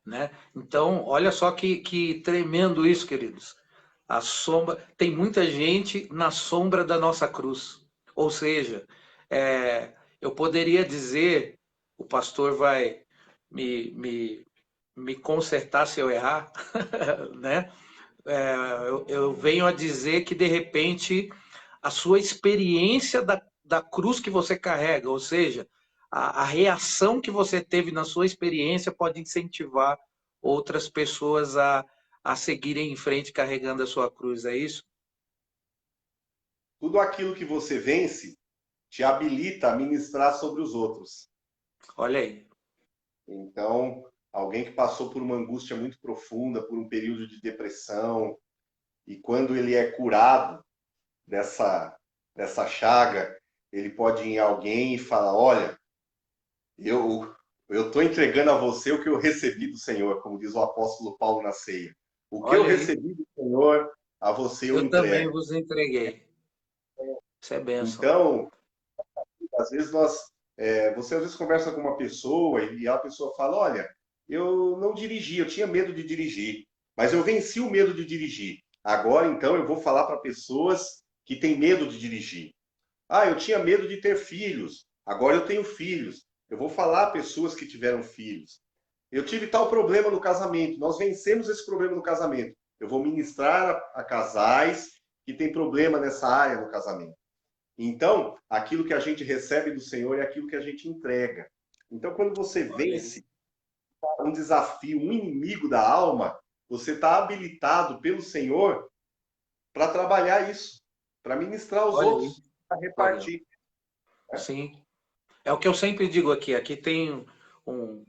né? Então, olha só que tremendo isso, queridos. A sombra, tem muita gente na sombra da nossa cruz. Ou seja, eu poderia dizer, o pastor vai me, me, me consertar se eu errar, né? Eu venho a dizer que de repente a sua experiência da cruz que você carrega, ou seja, a reação que você teve na sua experiência pode incentivar outras pessoas a seguirem em frente carregando a sua cruz, é isso? Tudo aquilo que você vence te habilita a ministrar sobre os outros. Olha aí. Então, alguém que passou por uma angústia muito profunda, por um período de depressão, e quando ele é curado dessa chaga, ele pode ir em alguém e falar: olha, eu estou entregando a você o que eu recebi do Senhor, como diz o apóstolo Paulo na ceia. O que eu Olha aí. recebi do Senhor, a você eu Eu também entrego. vos entreguei. Isso é bênção. Então, às vezes você às vezes conversa com uma pessoa e a pessoa fala: olha, eu não dirigi, eu tinha medo de dirigir, mas eu venci o medo de dirigir. Agora, então, eu vou falar para pessoas que têm medo de dirigir. Ah, eu tinha medo de ter filhos, agora eu tenho filhos. Eu vou falar a pessoas que tiveram filhos. Eu tive tal problema no casamento, nós vencemos esse problema no casamento. Eu vou ministrar a casais que têm problema nessa área no casamento. Então, aquilo que a gente recebe do Senhor é aquilo que a gente entrega. Então, quando você Olha aí. vence um desafio, um inimigo da alma, você está habilitado pelo Senhor para trabalhar isso, para ministrar aos Olha aí. outros, para Olha aí. repartir. Sim. É o que eu sempre digo aqui. Aqui tem um,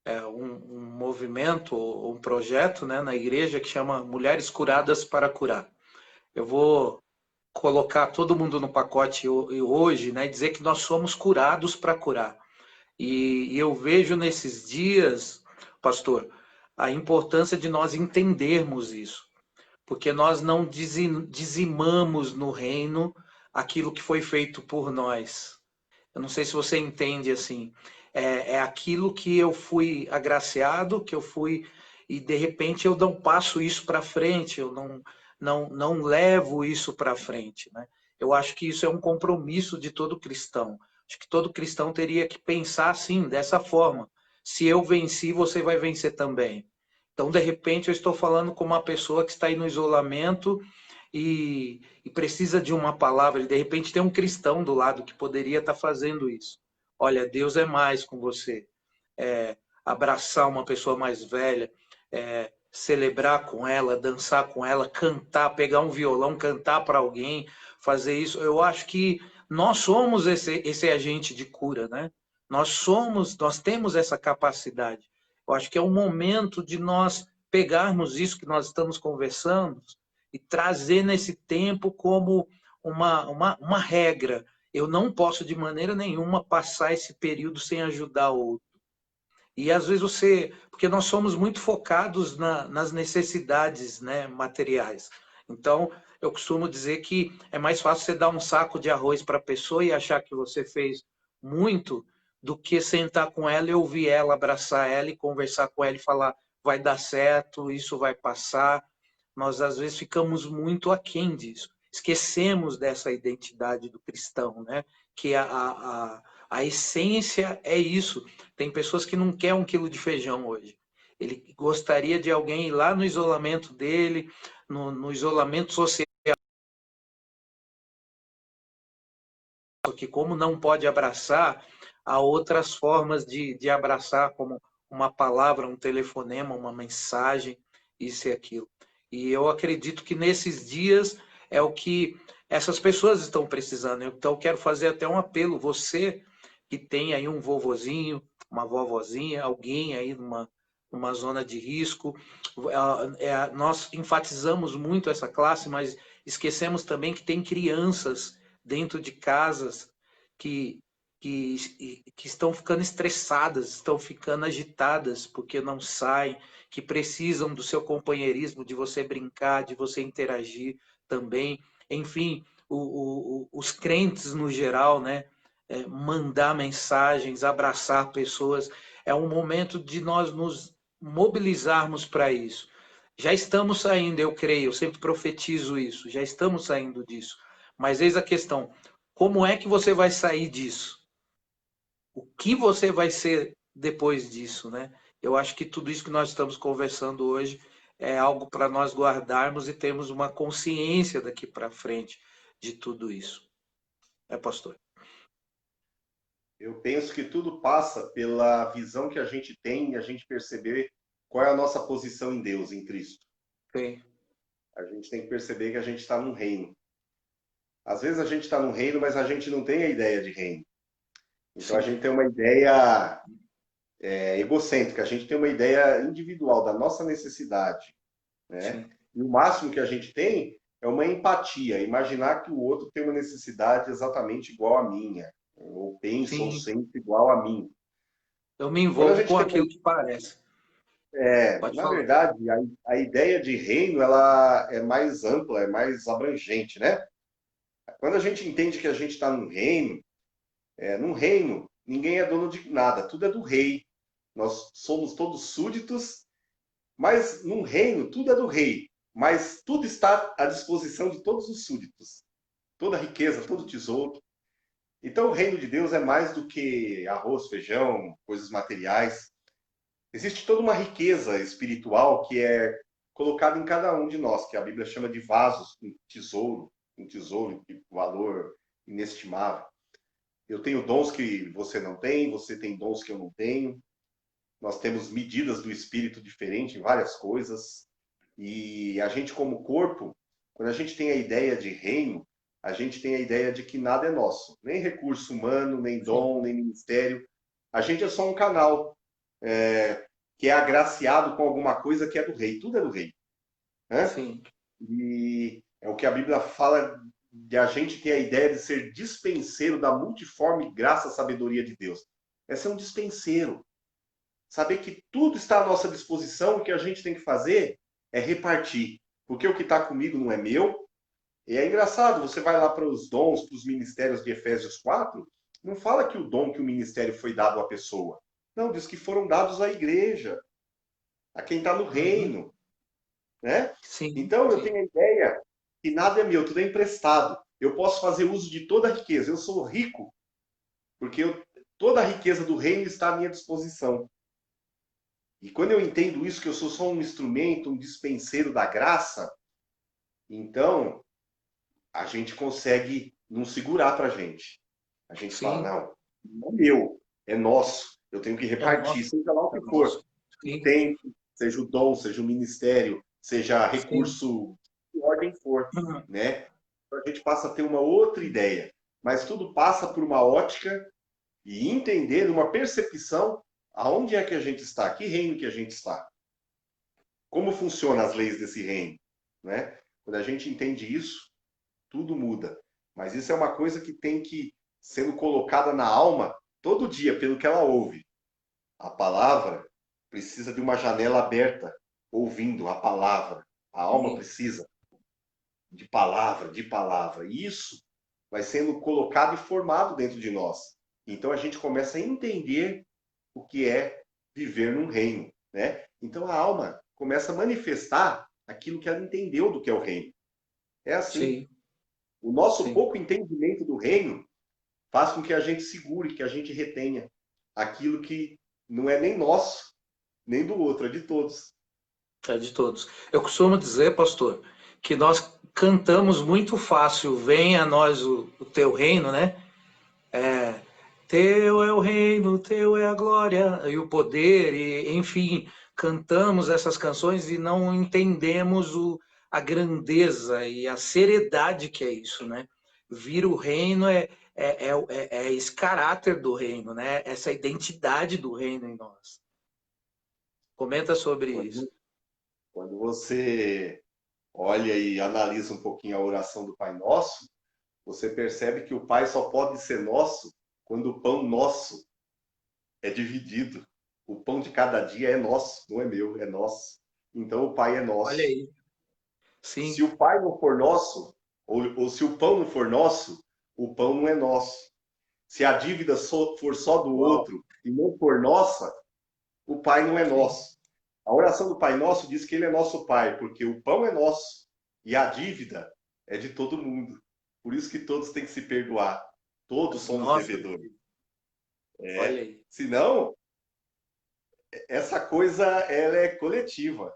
um movimento, um projeto, né, na igreja que chama Mulheres Curadas para Curar. Eu vou colocar todo mundo no pacote hoje, né, e dizer que nós somos curados para curar. E eu vejo nesses dias, pastor, a importância de nós entendermos isso, porque nós não dizimamos no reino aquilo que foi feito por nós. Eu não sei se você entende assim. É aquilo que eu fui agraciado, que eu fui, e de repente eu não passo isso para frente, eu não levo isso para frente, né? Eu acho que isso é um compromisso de todo cristão. Acho que todo cristão teria que pensar assim, dessa forma. Se eu venci, você vai vencer também. Então, de repente, eu estou falando com uma pessoa que está aí no isolamento e precisa de uma palavra, e de repente tem um cristão do lado que poderia estar fazendo isso. Olha, Deus é mais com você. Abraçar uma pessoa mais velha, celebrar com ela, dançar com ela, cantar, pegar um violão, cantar para alguém, fazer isso. Eu acho que nós somos esse agente de cura, né? Nós temos essa capacidade. Eu acho que é o momento de nós pegarmos isso que nós estamos conversando e trazer nesse tempo como uma regra. Eu não posso de maneira nenhuma passar esse período sem ajudar o outro. E às vezes porque nós somos muito focados nas necessidades, né, materiais. Então, eu costumo dizer que é mais fácil você dar um saco de arroz para a pessoa e achar que você fez muito do que sentar com ela e ouvir ela, abraçar ela e conversar com ela e falar, vai dar certo, isso vai passar. Nós às vezes ficamos muito aquém disso. Esquecemos dessa identidade do cristão, né? Que a essência é isso. Tem pessoas que não querem 1 quilo de feijão hoje. Ele gostaria de alguém ir lá no isolamento dele, no isolamento social, que como não pode abraçar, há outras formas de abraçar, como uma palavra, um telefonema, uma mensagem, isso e aquilo. E eu acredito que nesses dias é o que essas pessoas estão precisando. Então, eu quero fazer até um apelo. Você que tem aí um vovozinho, uma vovozinha, alguém aí numa zona de risco. Nós enfatizamos muito essa classe, mas esquecemos também que tem crianças dentro de casas que, que estão ficando estressadas, estão ficando agitadas porque não saem, que precisam do seu companheirismo, de você brincar, de você interagir também. Enfim, os crentes no geral, né? Mandar mensagens, abraçar pessoas. É um momento de nós nos mobilizarmos para isso. Já estamos saindo, eu creio, eu sempre profetizo isso, já estamos saindo disso. Mas eis a questão: como é que você vai sair disso? O que você vai ser depois disso, né? Eu acho que tudo isso que nós estamos conversando hoje é algo para nós guardarmos e termos uma consciência daqui para frente de tudo isso. Pastor? Eu penso que tudo passa pela visão que a gente tem e a gente perceber qual é a nossa posição em Deus, em Cristo. Sim. A gente tem que perceber que a gente está num reino. Às vezes a gente está num reino, mas a gente não tem a ideia de reino. Então a gente tem uma ideia egocêntrica, a gente tem uma ideia individual da nossa necessidade, né? Sim. E o máximo que a gente tem é uma empatia, imaginar que o outro tem uma necessidade exatamente igual à minha, ou pensa ou Sim. sente igual a mim. Eu me Quando a envolvo gente com tem uma aquilo que parece. Pode na falar. verdade, a ideia de reino ela é mais ampla, é mais abrangente, né? Quando a gente entende que a gente está num reino, ninguém é dono de nada, tudo é do rei. Nós somos todos súditos, mas num reino, tudo é do rei. Mas tudo está à disposição de todos os súditos. Toda riqueza, todo tesouro. Então, o reino de Deus é mais do que arroz, feijão, coisas materiais. Existe toda uma riqueza espiritual que é colocada em cada um de nós, que a Bíblia chama de vasos com um tesouro de valor inestimável. Eu tenho dons que você não tem, você tem dons que eu não tenho. Nós temos medidas do espírito diferente em várias coisas. E a gente, como corpo, quando a gente tem a ideia de reino, a gente tem a ideia de que nada é nosso. Nem recurso humano, nem Sim. dom, nem ministério. A gente é só um canal que é agraciado com alguma coisa que é do rei. Tudo é do rei. Né? Sim. E é o que a Bíblia fala de a gente ter a ideia de ser dispenseiro da multiforme graça e sabedoria de Deus. É ser um dispenseiro. Saber que tudo está à nossa disposição, o que a gente tem que fazer é repartir. Porque o que está comigo não é meu. E é engraçado, você vai lá para os dons, para os ministérios de Efésios 4, não fala que o dom, que o ministério foi dado à pessoa. Não, diz que foram dados à igreja, a quem está no reino. Né? Sim. Então, eu Sim. tenho a ideia que nada é meu, tudo é emprestado. Eu posso fazer uso de toda a riqueza. Eu sou rico, porque toda a riqueza do reino está à minha disposição. E quando eu entendo isso, que eu sou só um instrumento, um dispenseiro da graça, então a gente consegue não segurar para a gente. A gente fala, Sim, não é meu, é nosso. Eu tenho que é repartir, nosso, seja lá o é que for. nosso. O Sim, tempo, seja o dom, seja o ministério, seja sim. recurso, que ordem for, Uhum. né? Então a gente passa a ter uma outra ideia. Mas tudo passa por uma ótica e entender, uma percepção, aonde é que a gente está, que reino que a gente está. Como funcionam as leis desse reino, né? Quando a gente entende isso, tudo muda. Mas isso é uma coisa que tem que sendo colocada na alma todo dia, pelo que ela ouve. A palavra precisa de uma janela aberta, ouvindo a palavra. A alma Sim, precisa de palavra, de palavra. E isso vai sendo colocado e formado dentro de nós. Então a gente começa a entender o que é viver num reino, né? Então a alma começa a manifestar aquilo que ela entendeu do que é o reino. É assim. sim, O nosso sim. pouco entendimento do reino faz com que a gente segure, que a gente retenha aquilo que não é nem nosso, nem do outro, é de todos. É de todos. Eu costumo dizer, pastor, que nós cantamos muito fácil, venha a nós o teu reino, né? Teu é o reino, teu é a glória e o poder, e, enfim, cantamos essas canções e não entendemos a grandeza e a seriedade que é isso, né? Vir o reino é esse caráter do reino, né? Essa identidade do reino em nós. Comenta sobre isso. Quando você olha e analisa um pouquinho a oração do Pai Nosso, você percebe que o Pai só pode ser nosso quando o pão nosso é dividido. O pão de cada dia é nosso, não é meu, é nosso. Então o Pai é Olha nosso. aí. Se Sim, o Pai não for nosso, ou se o pão não for nosso, o pão não é nosso. Se a dívida for só do uau, outro e não for nossa, o Pai não é sim. nosso. A oração do Pai Nosso diz que Ele é nosso Pai, porque o pão é nosso e a dívida é de todo mundo. Por isso que todos têm que se perdoar. Todos somos Nossa, devedores. olha É. aí. Senão, essa coisa ela é coletiva.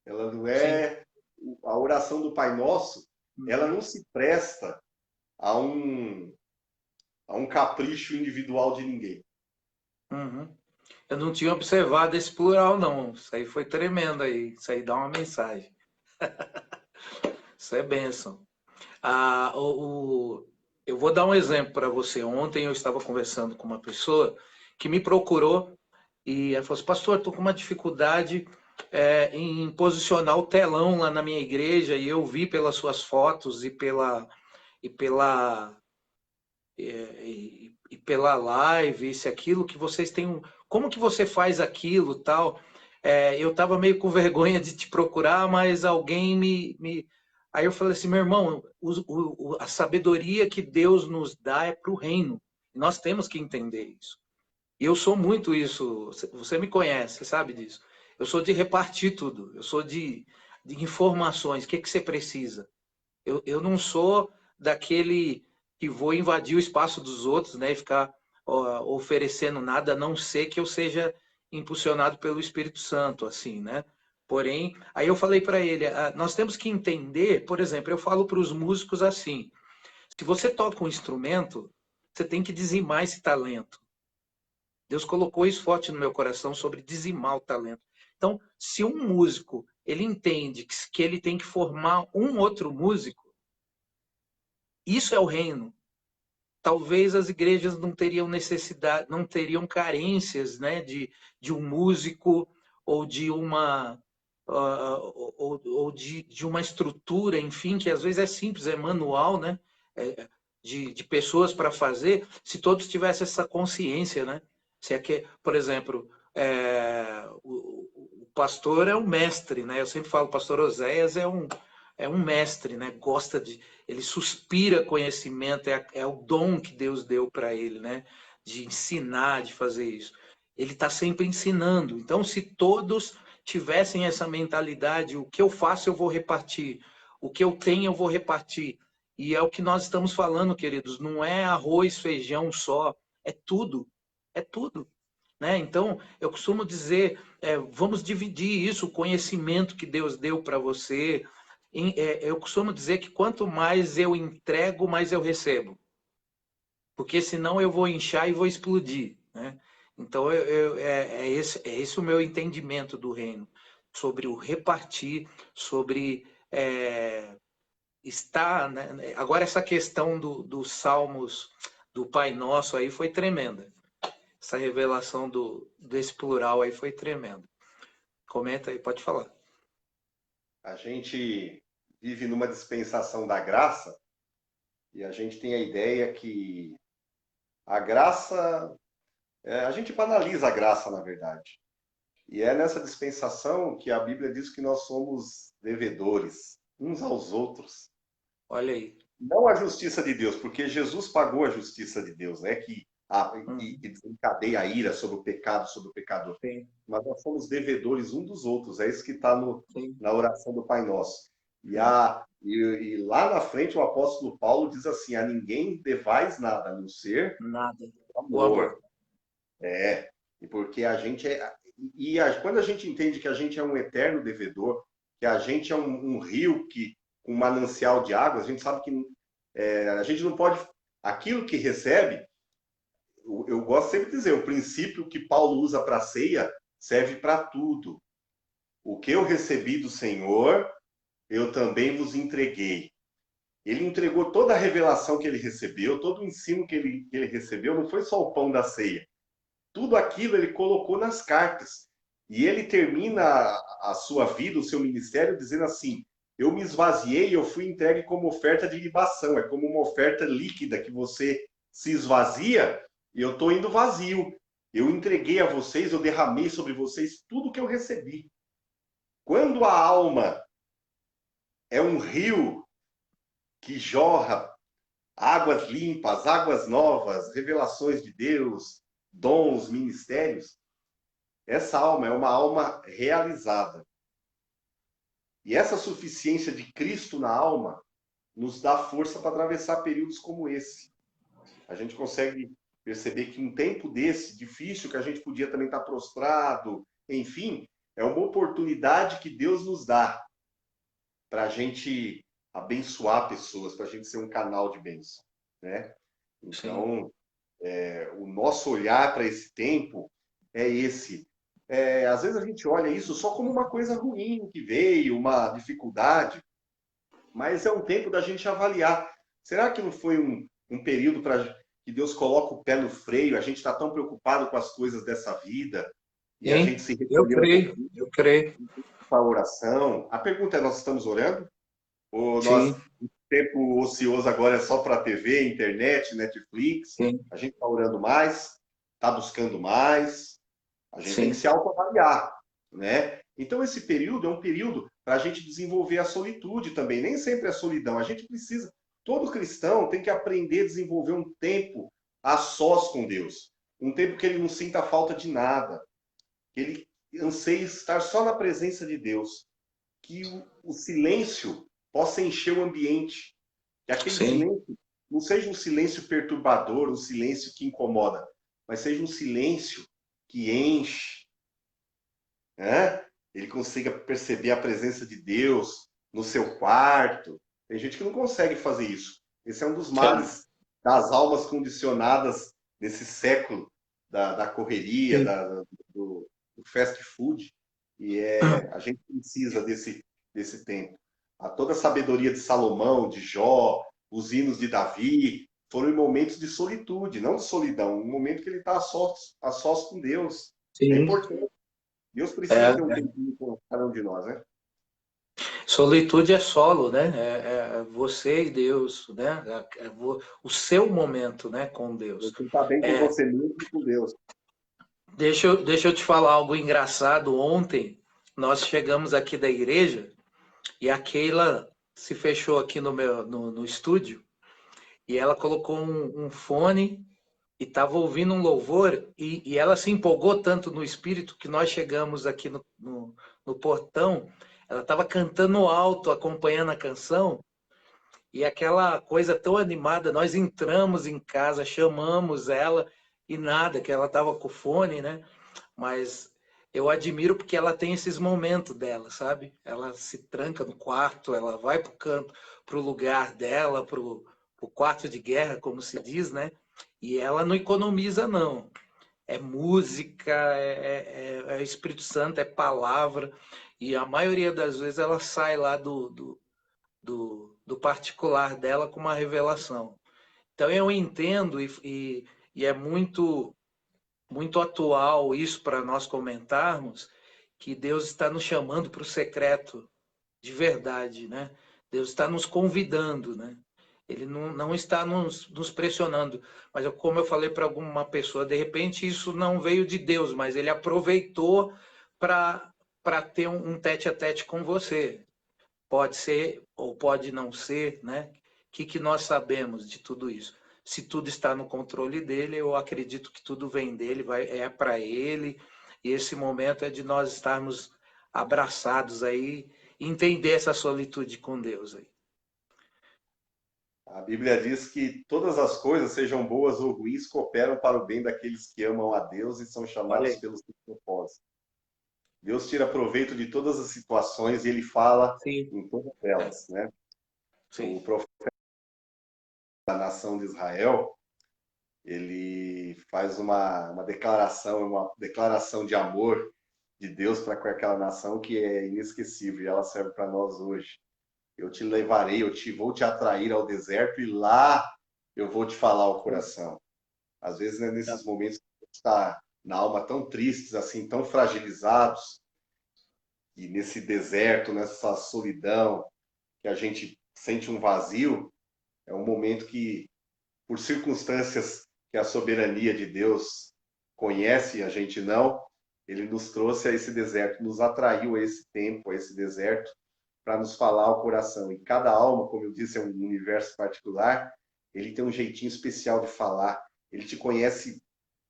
Ela não Sim. é a oração do Pai Nosso, ela Uhum. não se presta a um capricho individual de ninguém. Uhum. Eu não tinha observado esse plural, não. Isso aí foi tremendo aí. Isso aí dá uma mensagem. Isso é bênção. Ah, eu vou dar um exemplo para você. Ontem eu estava conversando com uma pessoa que me procurou e ela falou assim, pastor, estou com uma dificuldade em posicionar o telão lá na minha igreja e eu vi pelas suas fotos e pela e pela live, isso e aquilo, que vocês têm um. Como que você faz aquilo tal? Eu estava meio com vergonha de te procurar, mas alguém me. Aí eu falei assim, meu irmão, a sabedoria que Deus nos dá é para o reino. Nós temos que entender isso. E eu sou muito isso. Você me conhece, você sabe disso. Eu sou de repartir tudo. Eu sou de informações. O que, que você precisa? Eu não sou daquele que vou invadir o espaço dos outros, né, e ficar oferecendo nada, a não ser que eu seja impulsionado pelo Espírito Santo, assim, né? Porém, aí eu falei para ele, nós temos que entender, por exemplo, eu falo para os músicos assim, se você toca um instrumento, você tem que dizimar esse talento. Deus colocou isso forte no meu coração sobre dizimar o talento. Então, se um músico ele entende que ele tem que formar um outro músico, isso é o reino. Talvez as igrejas não teriam necessidade, não teriam carências, né, de um músico ou de uma ou de uma estrutura, enfim, que às vezes é simples, é manual, né, de pessoas para fazer, se todos tivessem essa consciência, né? Se é que, por exemplo, o pastor é um mestre, né? Eu sempre falo, o pastor Oséias é um mestre, né? Gosta de, ele suspira conhecimento, é o dom que Deus deu para ele, né? De ensinar, de fazer isso. Ele está sempre ensinando. Então, se todos tivessem essa mentalidade, o que eu faço eu vou repartir, o que eu tenho eu vou repartir. E é o que nós estamos falando, queridos. Não é arroz, feijão só, é tudo, é tudo. Né? Então, eu costumo dizer, vamos dividir isso, o conhecimento que Deus deu para você, eu costumo dizer que quanto mais eu entrego, mais eu recebo. Porque senão eu vou inchar e vou explodir, né? Então, esse o meu entendimento do reino, sobre o repartir, sobre estar, né? Agora, essa questão dos salmos do Pai Nosso aí foi tremenda. Essa revelação desse plural aí foi tremenda. Comenta aí, pode falar. A gente vive numa dispensação da graça e a gente tem a ideia que a graça, a gente banaliza a graça, na verdade. E é nessa dispensação que a Bíblia diz que nós somos devedores uns aos outros. Olha aí. Não a justiça de Deus, porque Jesus pagou a justiça de Deus, né? Que desencadeia a ira sobre o pecado, sobre o pecador. Sim. Mas nós somos devedores um dos outros. É isso que está na oração do Pai Nosso. E lá na frente o apóstolo Paulo diz assim: a ninguém devais nada, a não ser nada. Amor. E porque a gente quando a gente entende que a gente é um eterno devedor, que a gente é um rio com um manancial de água, a gente sabe que a gente não pode. Aquilo que recebe, eu gosto sempre de dizer, o princípio que Paulo usa para a ceia serve para tudo. O que eu recebi do Senhor, eu também vos entreguei. Ele entregou toda a revelação que ele recebeu, todo o ensino que ele recebeu, não foi só o pão da ceia. Tudo aquilo ele colocou nas cartas. E ele termina a sua vida, o seu ministério, dizendo assim: eu me esvaziei, eu fui entregue como oferta de libação. É como uma oferta líquida que você se esvazia e eu estou indo vazio. Eu entreguei a vocês, eu derramei sobre vocês tudo que eu recebi. Quando a alma é um rio que jorra águas limpas, águas novas, revelações de Deus, dons, ministérios, essa alma é uma alma realizada. E essa suficiência de Cristo na alma nos dá força para atravessar períodos como esse. A gente consegue perceber que um tempo desse, difícil, que a gente podia também estar prostrado, enfim, é uma oportunidade que Deus nos dá para a gente abençoar pessoas, para a gente ser um canal de bênção, né? Então, o nosso olhar para esse tempo é esse. Às vezes a gente olha isso só como uma coisa ruim que veio, uma dificuldade, mas é um tempo da gente avaliar. Será que não foi um período para que Deus coloca o pé no freio? A gente está tão preocupado com as coisas dessa vida e a gente se recolheu eu creio. para a oração. A pergunta é: nós estamos orando? Ou Sim. o tempo ocioso agora é só para TV, internet, Netflix? Sim. A gente está orando mais, está buscando mais. A gente tem que se autoavaliar, né? Então, esse período é um período para a gente desenvolver a solitude também. Nem sempre é solidão. A gente precisa... Todo cristão tem que aprender a desenvolver um tempo a sós com Deus. Um tempo que ele não sinta falta de nada. Que ele anseie estar só na presença de Deus. Que o silêncio possa encher o ambiente. Que aquele silêncio não seja um silêncio perturbador, um silêncio que incomoda, mas seja um silêncio que enche, né? Ele consiga perceber a presença de Deus no seu quarto. Tem gente que não consegue fazer isso. Esse é um dos males das almas condicionadas nesse século da correria, do fast food. E a gente precisa desse tempo. Toda a sabedoria de Salomão, de Jó, os hinos de Davi, foram em momentos de solitude, não de solidão, um momento que ele está a sós com Deus. Sim. É importante. Deus precisa ter um tempinho com cada um de nós, né? Solitude é solo, né? É você e Deus, né? O seu momento, né, com Deus. Você está bem com você mesmo e com Deus. Deixa eu te falar algo engraçado. Ontem nós chegamos aqui da igreja e a Keila se fechou aqui no estúdio e ela colocou um fone e estava ouvindo um louvor e ela se empolgou tanto no espírito que nós chegamos aqui no portão, ela estava cantando alto, acompanhando a canção, e aquela coisa tão animada, nós entramos em casa, chamamos ela e nada, que ela estava com o fone, né? Mas eu admiro porque ela tem esses momentos dela, sabe? Ela se tranca no quarto, ela vai pro canto, pro lugar dela, pro quarto de guerra, como se diz, né? E ela não economiza, não. É música, é Espírito Santo, é palavra. E a maioria das vezes ela sai lá do particular dela com uma revelação. Então eu entendo e é muito atual isso para nós comentarmos, que Deus está nos chamando para o secreto de verdade, né? Deus está nos convidando, né? Ele não está nos pressionando. Mas como eu falei para alguma pessoa, de repente isso não veio de Deus, mas ele aproveitou para ter um tete a tete com você. Pode ser ou pode não ser, né? O que nós sabemos de tudo isso? Se tudo está no controle dele, eu acredito que tudo vem dele, é para ele, e esse momento é de nós estarmos abraçados aí, entender essa solitude com Deus aí. A Bíblia diz que todas as coisas, sejam boas ou ruins, cooperam para o bem daqueles que amam a Deus e são Olha chamados aí. pelo seu propósito. Deus tira proveito de todas as situações e ele fala Sim, em todas é, elas, né? sim, O profeta da nação de Israel, ele faz uma declaração de amor de Deus para com aquela nação que é inesquecível e ela serve para nós hoje. Eu te levarei, vou te atrair ao deserto e lá eu vou te falar ao coração. Às vezes, né, nesses momentos que a gente está na alma tão tristes, assim, tão fragilizados, e nesse deserto, nessa solidão, que a gente sente um vazio, é um momento que, por circunstâncias que a soberania de Deus conhece e a gente não, ele nos trouxe a esse deserto, nos atraiu a esse tempo, a esse deserto, para nos falar ao coração. E cada alma, como eu disse, é um universo particular, ele tem um jeitinho especial de falar, ele te conhece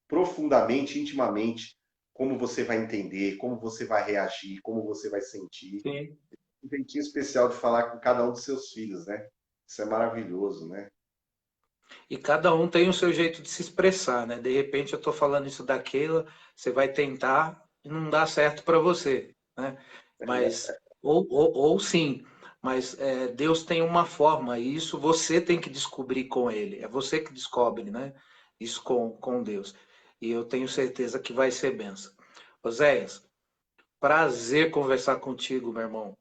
profundamente, intimamente, como você vai entender, como você vai reagir, como você vai sentir. sim. Um jeitinho especial de falar com cada um dos seus filhos, né? Isso é maravilhoso, né? E cada um tem o seu jeito de se expressar, né? De repente eu estou falando isso daquilo, você vai tentar e não dá certo para você, né? Mas, ou sim, mas Deus tem uma forma, e isso você tem que descobrir com Ele, é você que descobre, né? Isso com Deus. E eu tenho certeza que vai ser benção. Oséias, prazer conversar contigo, meu irmão.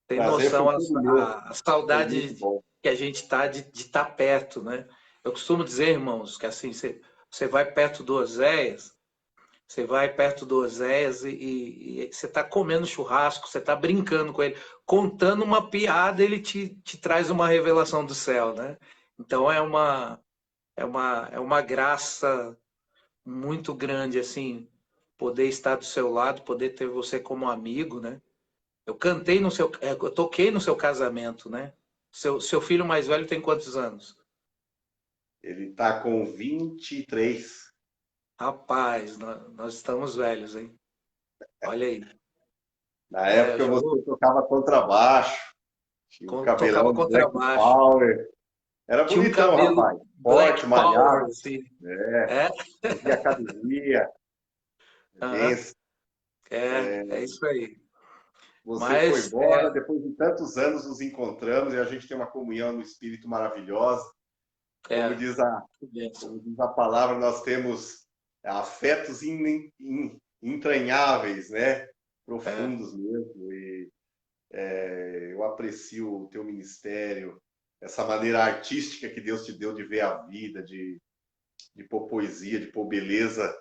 Tem Prazer noção foi todo meu. a Foi muito saudade bom. que a gente está de estar perto, né? Eu costumo dizer, irmãos, que assim, você vai perto do Oséias, você vai perto do Oséias e você está comendo churrasco, você está brincando com ele, contando uma piada, ele te traz uma revelação do céu, né? Então é uma graça muito grande, assim, poder estar do seu lado, poder ter você como amigo, né? Eu toquei no seu casamento, né? Seu filho mais velho tem quantos anos? Ele está com 23. Rapaz, nós estamos velhos, hein? Olha aí. Na Eu época já vou. você tocava contrabaixo, tinha um Tocava cabelão de Black contrabaixo. Power. Era Tinha um bonitão, cabelo rapaz. Forte, Black Power, malhado. assim. É, É? fazia academia. Aham. Benção. É isso aí. Você foi Mas, embora, depois de tantos anos nos encontramos e a gente tem uma comunhão no espírito maravilhosa. Como é, diz a, que bênção. como diz a palavra, nós temos afetos entranháveis, né? É, Profundos mesmo. E eu aprecio o teu ministério, essa maneira artística que Deus te deu de ver a vida, de pôr poesia, de pôr beleza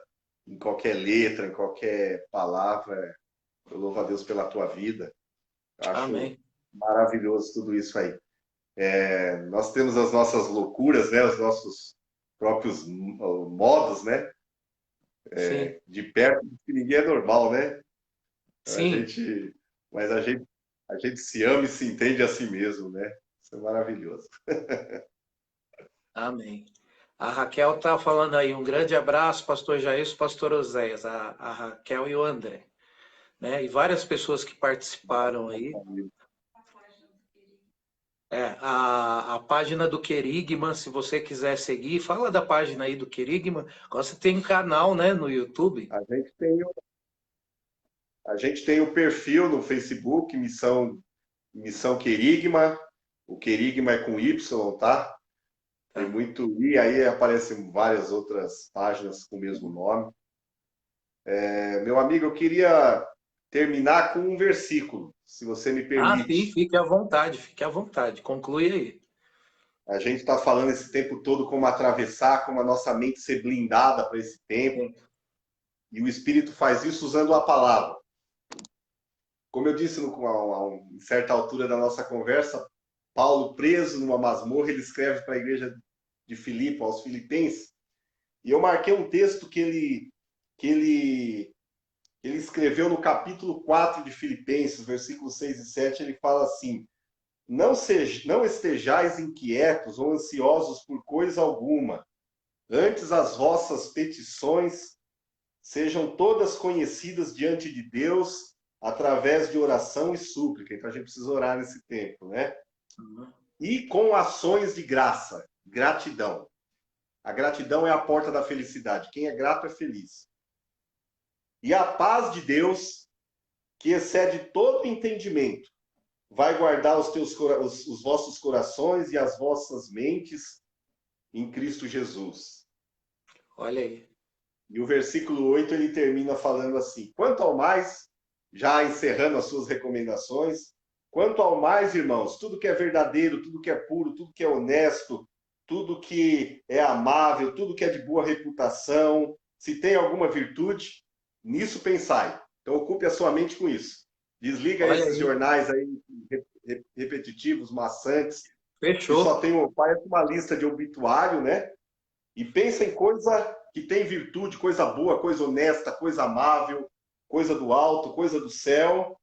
em qualquer letra, em qualquer palavra. Eu louvo a Deus pela tua vida. Eu acho amém. maravilhoso tudo isso aí. Nós temos as nossas loucuras, né? Os nossos próprios modos, né? Sim, De perto, que ninguém é normal, né? A sim, gente, mas a gente se ama e se entende a si mesmo, né? Isso é maravilhoso. amém. A Raquel tá falando aí, um grande abraço, pastor Jair, pastor Oséias, a Raquel e o André, né? E várias pessoas que participaram aí. A página do Querigma, se você quiser seguir, fala da página aí do Querigma. Agora você tem um canal, né, no YouTube. A gente tem A gente tem o perfil no Facebook, Missão Querigma. O Querigma é com Y, tá? Tem Tá. muito. E aí aparecem várias outras páginas com o mesmo nome. Meu amigo, eu queria terminar com um versículo, se você me Ah, sim, permite. fique à vontade, fique à vontade. Conclui aí. A gente está falando esse tempo todo como atravessar, como a nossa mente ser blindada para esse tempo. Sim. E o Espírito faz isso usando a palavra. Como eu disse em certa altura da nossa conversa, Paulo, preso numa masmorra, ele escreve para a igreja de Filipe, aos filipenses, e eu marquei um texto que ele escreveu no capítulo 4 de Filipenses, versículos 6 e 7, ele fala assim: não estejais inquietos ou ansiosos por coisa alguma, antes as vossas petições sejam todas conhecidas diante de Deus através de oração e súplica. Então a gente precisa orar nesse tempo, né? Uhum. E com ações de graça, gratidão. A gratidão é a porta da felicidade. Quem é grato é feliz. E a paz de Deus, que excede todo entendimento, vai guardar os vossos corações e as vossas mentes em Cristo Jesus. Olha aí. E o versículo 8 ele termina falando assim: quanto ao mais, já encerrando as suas recomendações, quanto ao mais, irmãos, tudo que é verdadeiro, tudo que é puro, tudo que é honesto, tudo que é amável, tudo que é de boa reputação, se tem alguma virtude, nisso pensai. Então ocupe a sua mente com isso. Desliga Olha esses aí. jornais aí repetitivos, maçantes, que só Fechou. tem parece uma lista de obituário, né? E pensa em coisa que tem virtude, coisa boa, coisa honesta, coisa amável, coisa do alto, coisa do céu.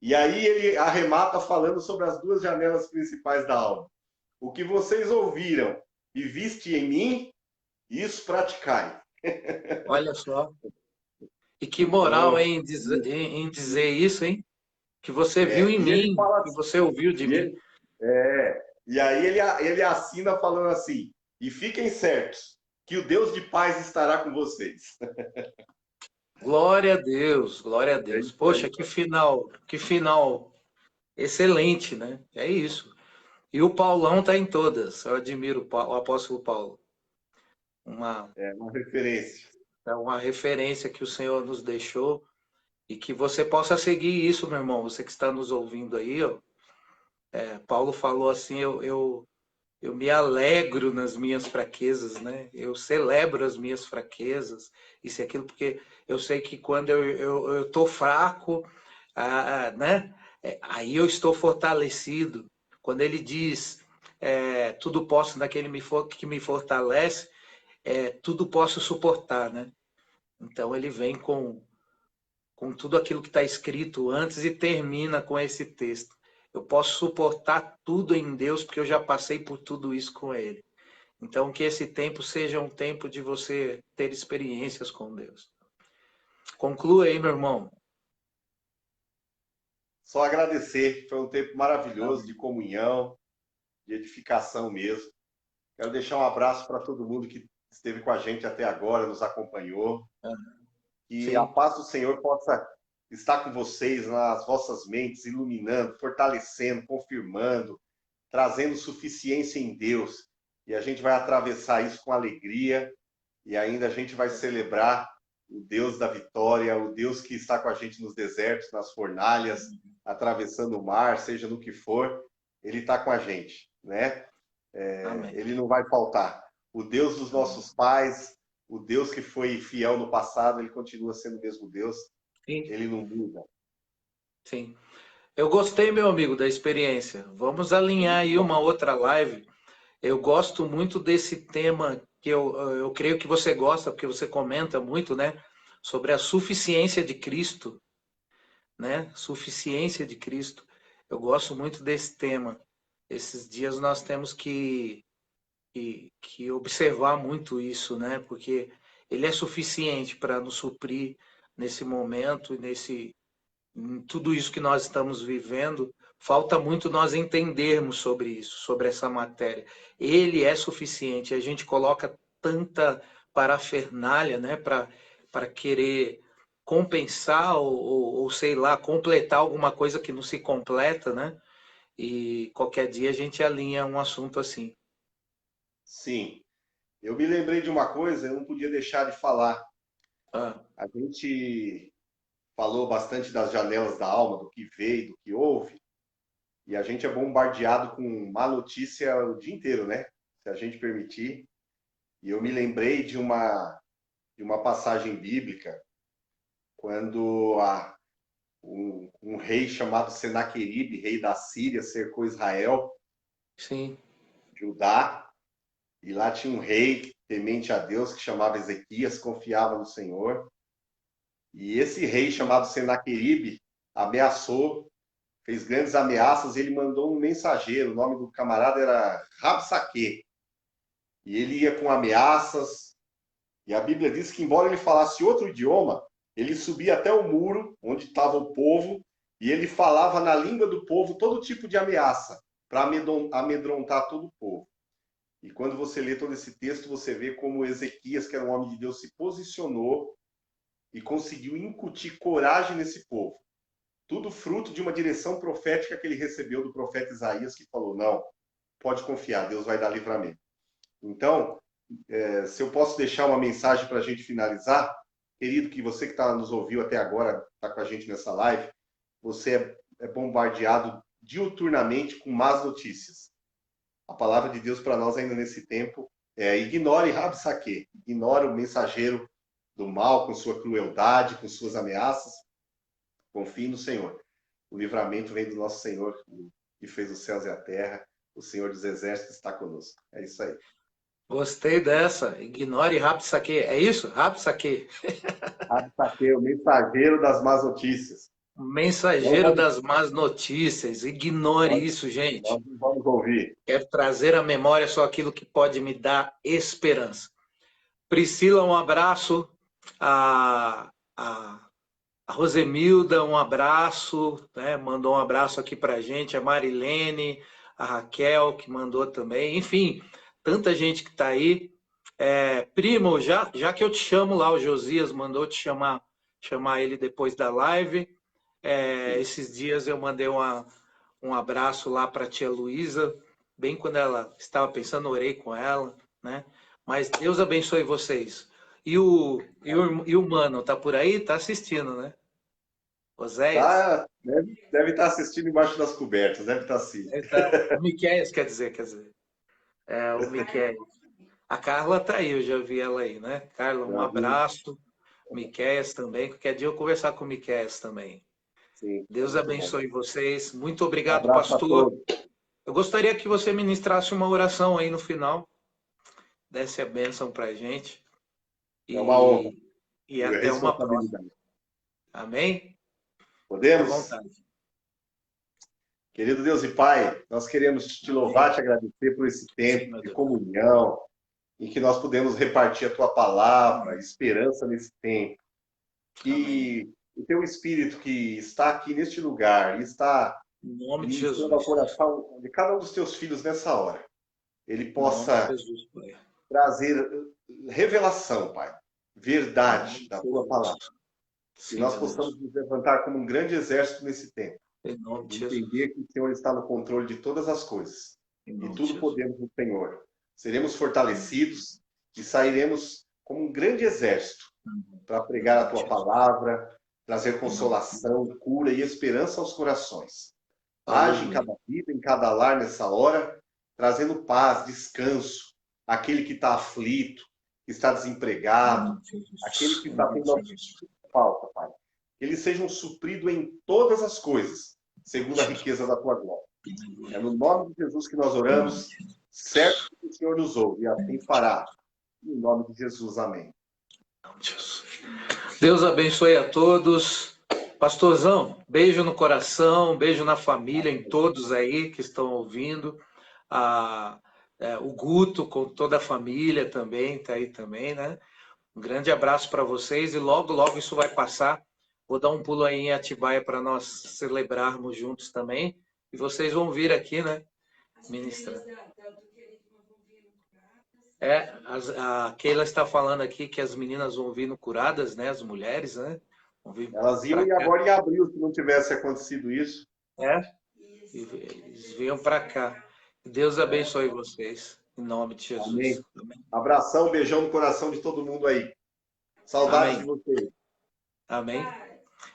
E aí ele arremata falando sobre as duas janelas principais da alma. O que vocês ouviram e viste em mim, isso praticai. Olha só. E que moral, Então, hein, em dizer isso, hein? Que você viu em e ele mim, fala que assim, você ouviu de e, mim. ele, e aí ele assina falando assim, e fiquem certos que o Deus de paz estará com vocês. Glória a Deus, glória a É Deus. isso Poxa, aí. que final excelente, né? É isso. E o Paulão tá em todas. Eu admiro o apóstolo Paulo. Uma, É uma referência. é uma referência que o Senhor nos deixou e que você possa seguir isso, meu irmão. Você que está nos ouvindo aí, ó. Paulo falou assim: eu me alegro nas minhas fraquezas, né? Eu celebro as minhas fraquezas, isso e aquilo, porque eu sei que quando eu tô fraco, né? Aí eu estou fortalecido. Quando ele diz tudo posso naquele que me fortalece, tudo posso suportar, né? Então ele vem com tudo aquilo que está escrito antes e termina com esse texto. Eu posso suportar tudo em Deus porque eu já passei por tudo isso com Ele. Então, que esse tempo seja um tempo de você ter experiências com Deus. Conclua aí, meu irmão. Só agradecer, foi um tempo maravilhoso de Amém. comunhão, de edificação mesmo. Quero deixar um abraço para todo mundo que esteve com a gente até agora, nos acompanhou. Que a Sim, paz do Senhor possa estar com vocês nas vossas mentes, iluminando, fortalecendo, confirmando, trazendo suficiência em Deus. E a gente vai atravessar isso com alegria e ainda a gente vai celebrar o Deus da vitória, o Deus que está com a gente nos desertos, nas fornalhas, atravessando o mar, seja no que for, ele está com a gente, né? amém. Ele não vai faltar. O Deus dos Amém. nossos pais, o Deus que foi fiel no passado, ele continua sendo o mesmo Deus, Sim, ele não muda. sim. Eu gostei, meu amigo, da experiência. Vamos Foi alinhar muito aí bom. uma outra live. Eu gosto muito desse tema que eu creio que você gosta, porque você comenta muito, né? Sobre a suficiência de Cristo, né? Suficiência de Cristo. Eu gosto muito desse tema. Esses dias nós temos que observar muito isso, né? Porque ele é suficiente para nos suprir nesse momento, em tudo isso que nós estamos vivendo. Falta muito nós entendermos sobre isso, sobre essa matéria. Ele é suficiente. A gente coloca tanta parafernália, né, para querer compensar ou sei lá, completar alguma coisa que não se completa, né? E qualquer dia a gente alinha um assunto assim. Sim. Eu me lembrei de uma coisa, eu não podia deixar de falar. Ah, A gente falou bastante das janelas da alma, do que veio, do que houve, e a gente é bombardeado com má notícia o dia inteiro, né? Se a gente permitir. E eu me lembrei de uma passagem bíblica, quando um rei chamado Senaqueribe, rei da Síria, cercou Israel, sim, Judá, e lá tinha um rei temente a Deus que chamava Ezequias, confiava no Senhor. E esse rei chamado Senaqueribe ameaçou, fez grandes ameaças, e ele mandou um mensageiro, o nome do camarada era Rabsaque. E ele ia com ameaças, e a Bíblia diz que embora ele falasse outro idioma, ele subia até o muro onde estava o povo, e ele falava na língua do povo todo tipo de ameaça, para amedrontar todo o povo. E quando você lê todo esse texto, você vê como Ezequias, que era um homem de Deus, se posicionou e conseguiu incutir coragem nesse povo. Tudo fruto de uma direção profética que ele recebeu do profeta Isaías, que falou: não, pode confiar, Deus vai dar livramento. Então, se eu posso deixar uma mensagem para a gente finalizar, querido, que você que nos ouviu até agora, está com a gente nessa live, você é bombardeado diuturnamente com más notícias. A palavra de Deus para nós ainda nesse tempo é: ignore Rabsaque, ignore o mensageiro do mal com sua crueldade, com suas ameaças. Confie no Senhor. O livramento vem do nosso Senhor, que fez os céus e a terra. O Senhor dos Exércitos está conosco. É isso aí. gostei dessa. Ignore Rapsaque. É isso? Rapsaque. Rabsaque, o mensageiro das más notícias. Mensageiro das más notícias. Ignore Nós, isso, gente. nós não vamos ouvir. Quero trazer à memória só aquilo que pode me dar esperança. Priscila, um abraço. A Rosemilda, um abraço, né? Mandou um abraço aqui para a gente. A Marilene, a Raquel, que mandou também. Enfim, tanta gente que está aí. Primo, já que eu te chamo lá, o Josias mandou te chamar ele depois da live. Esses dias eu mandei um abraço lá para a tia Luísa, bem quando ela estava pensando, orei com ela, né? Mas Deus abençoe vocês. E o Mano, tá por aí? Tá assistindo, né? Oséias? Tá, deve estar assistindo embaixo das cobertas, deve estar sim. O Miquéias, quer dizer. O Miquéias. A Carla tá aí, eu já vi ela aí, né? Carla, um Já vi, abraço. Miquéias também. Qualquer dia eu conversar com o Miquéias também. sim, Deus muito bom. abençoe vocês. Muito Um obrigado, abraço a pastor. todos. Eu gostaria que você ministrasse uma oração aí no final, desse a bênção pra gente. É uma honra E e até uma próxima. responsabilidade. Amém? Fique à Podemos? vontade. Querido Deus e Pai, nós queremos te louvar, Amém. te agradecer por esse Sim, tempo meu de Deus. comunhão, em que nós podemos repartir a tua palavra, esperança nesse tempo. Amém. Que o teu Espírito que está aqui neste lugar e está Em nome de ministrando ao Jesus. coração de cada um dos teus filhos nessa hora, ele Em nome de possa Jesus, Pai. trazer revelação, Pai, Em nome verdade de da tua palavra. Jesus. E Sim, nós meu possamos Deus. nos levantar como um grande exército nesse tempo. Em nome de Entender Jesus. que o Senhor está no controle de todas as coisas. Em E nome de tudo Jesus. podemos no Senhor. Seremos fortalecidos e sairemos como um grande exército para Em pregar a nome de tua Jesus. palavra, trazer Em nome de Jesus. consolação, cura e esperança aos corações. Age em Aleluia. cada vida, em cada lar nessa hora, trazendo paz, descanso, aquele que está aflito, que está Em desempregado, nome de aquele Jesus. que Em está nome tendo de alguma Jesus. falta, Pai. Que eles sejam supridos em todas as coisas, segundo a Jesus. riqueza da tua glória. É Aleluia. no nome de Jesus que nós Em nome de oramos, Jesus. certo que o Senhor nos ouve, e assim fará. Em nome de Jesus, amém. Em nome de Jesus. Deus abençoe a todos. Pastorzão, beijo no coração, beijo na família, em todos aí que estão ouvindo. O Guto, com toda a família também, está aí também, né? Um grande abraço para vocês e logo, logo isso vai passar. Vou dar um pulo aí em Atibaia para nós celebrarmos juntos também. E vocês vão vir aqui, né? Ministrar. A Keila está falando aqui que as meninas vão vir no Curadas, né? As mulheres, né? Vão vir Elas iam pra e cá. agora em abril, se não tivesse acontecido isso. Eles venham para cá. Deus abençoe vocês, em nome de Jesus. Amém. Amém. Abração, beijão no coração de todo mundo aí. Saudades de Amém. vocês. Amém.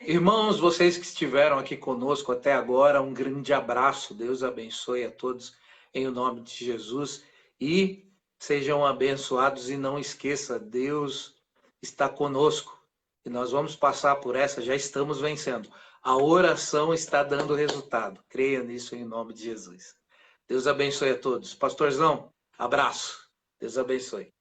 Irmãos, vocês que estiveram aqui conosco até agora, um grande abraço. Deus abençoe a todos em nome de Jesus e sejam abençoados e não esqueça, Deus está conosco e nós vamos passar por essa, já estamos vencendo. A oração está dando resultado. Creia nisso em nome de Jesus. Deus abençoe a todos. Pastorzão, abraço. Deus abençoe.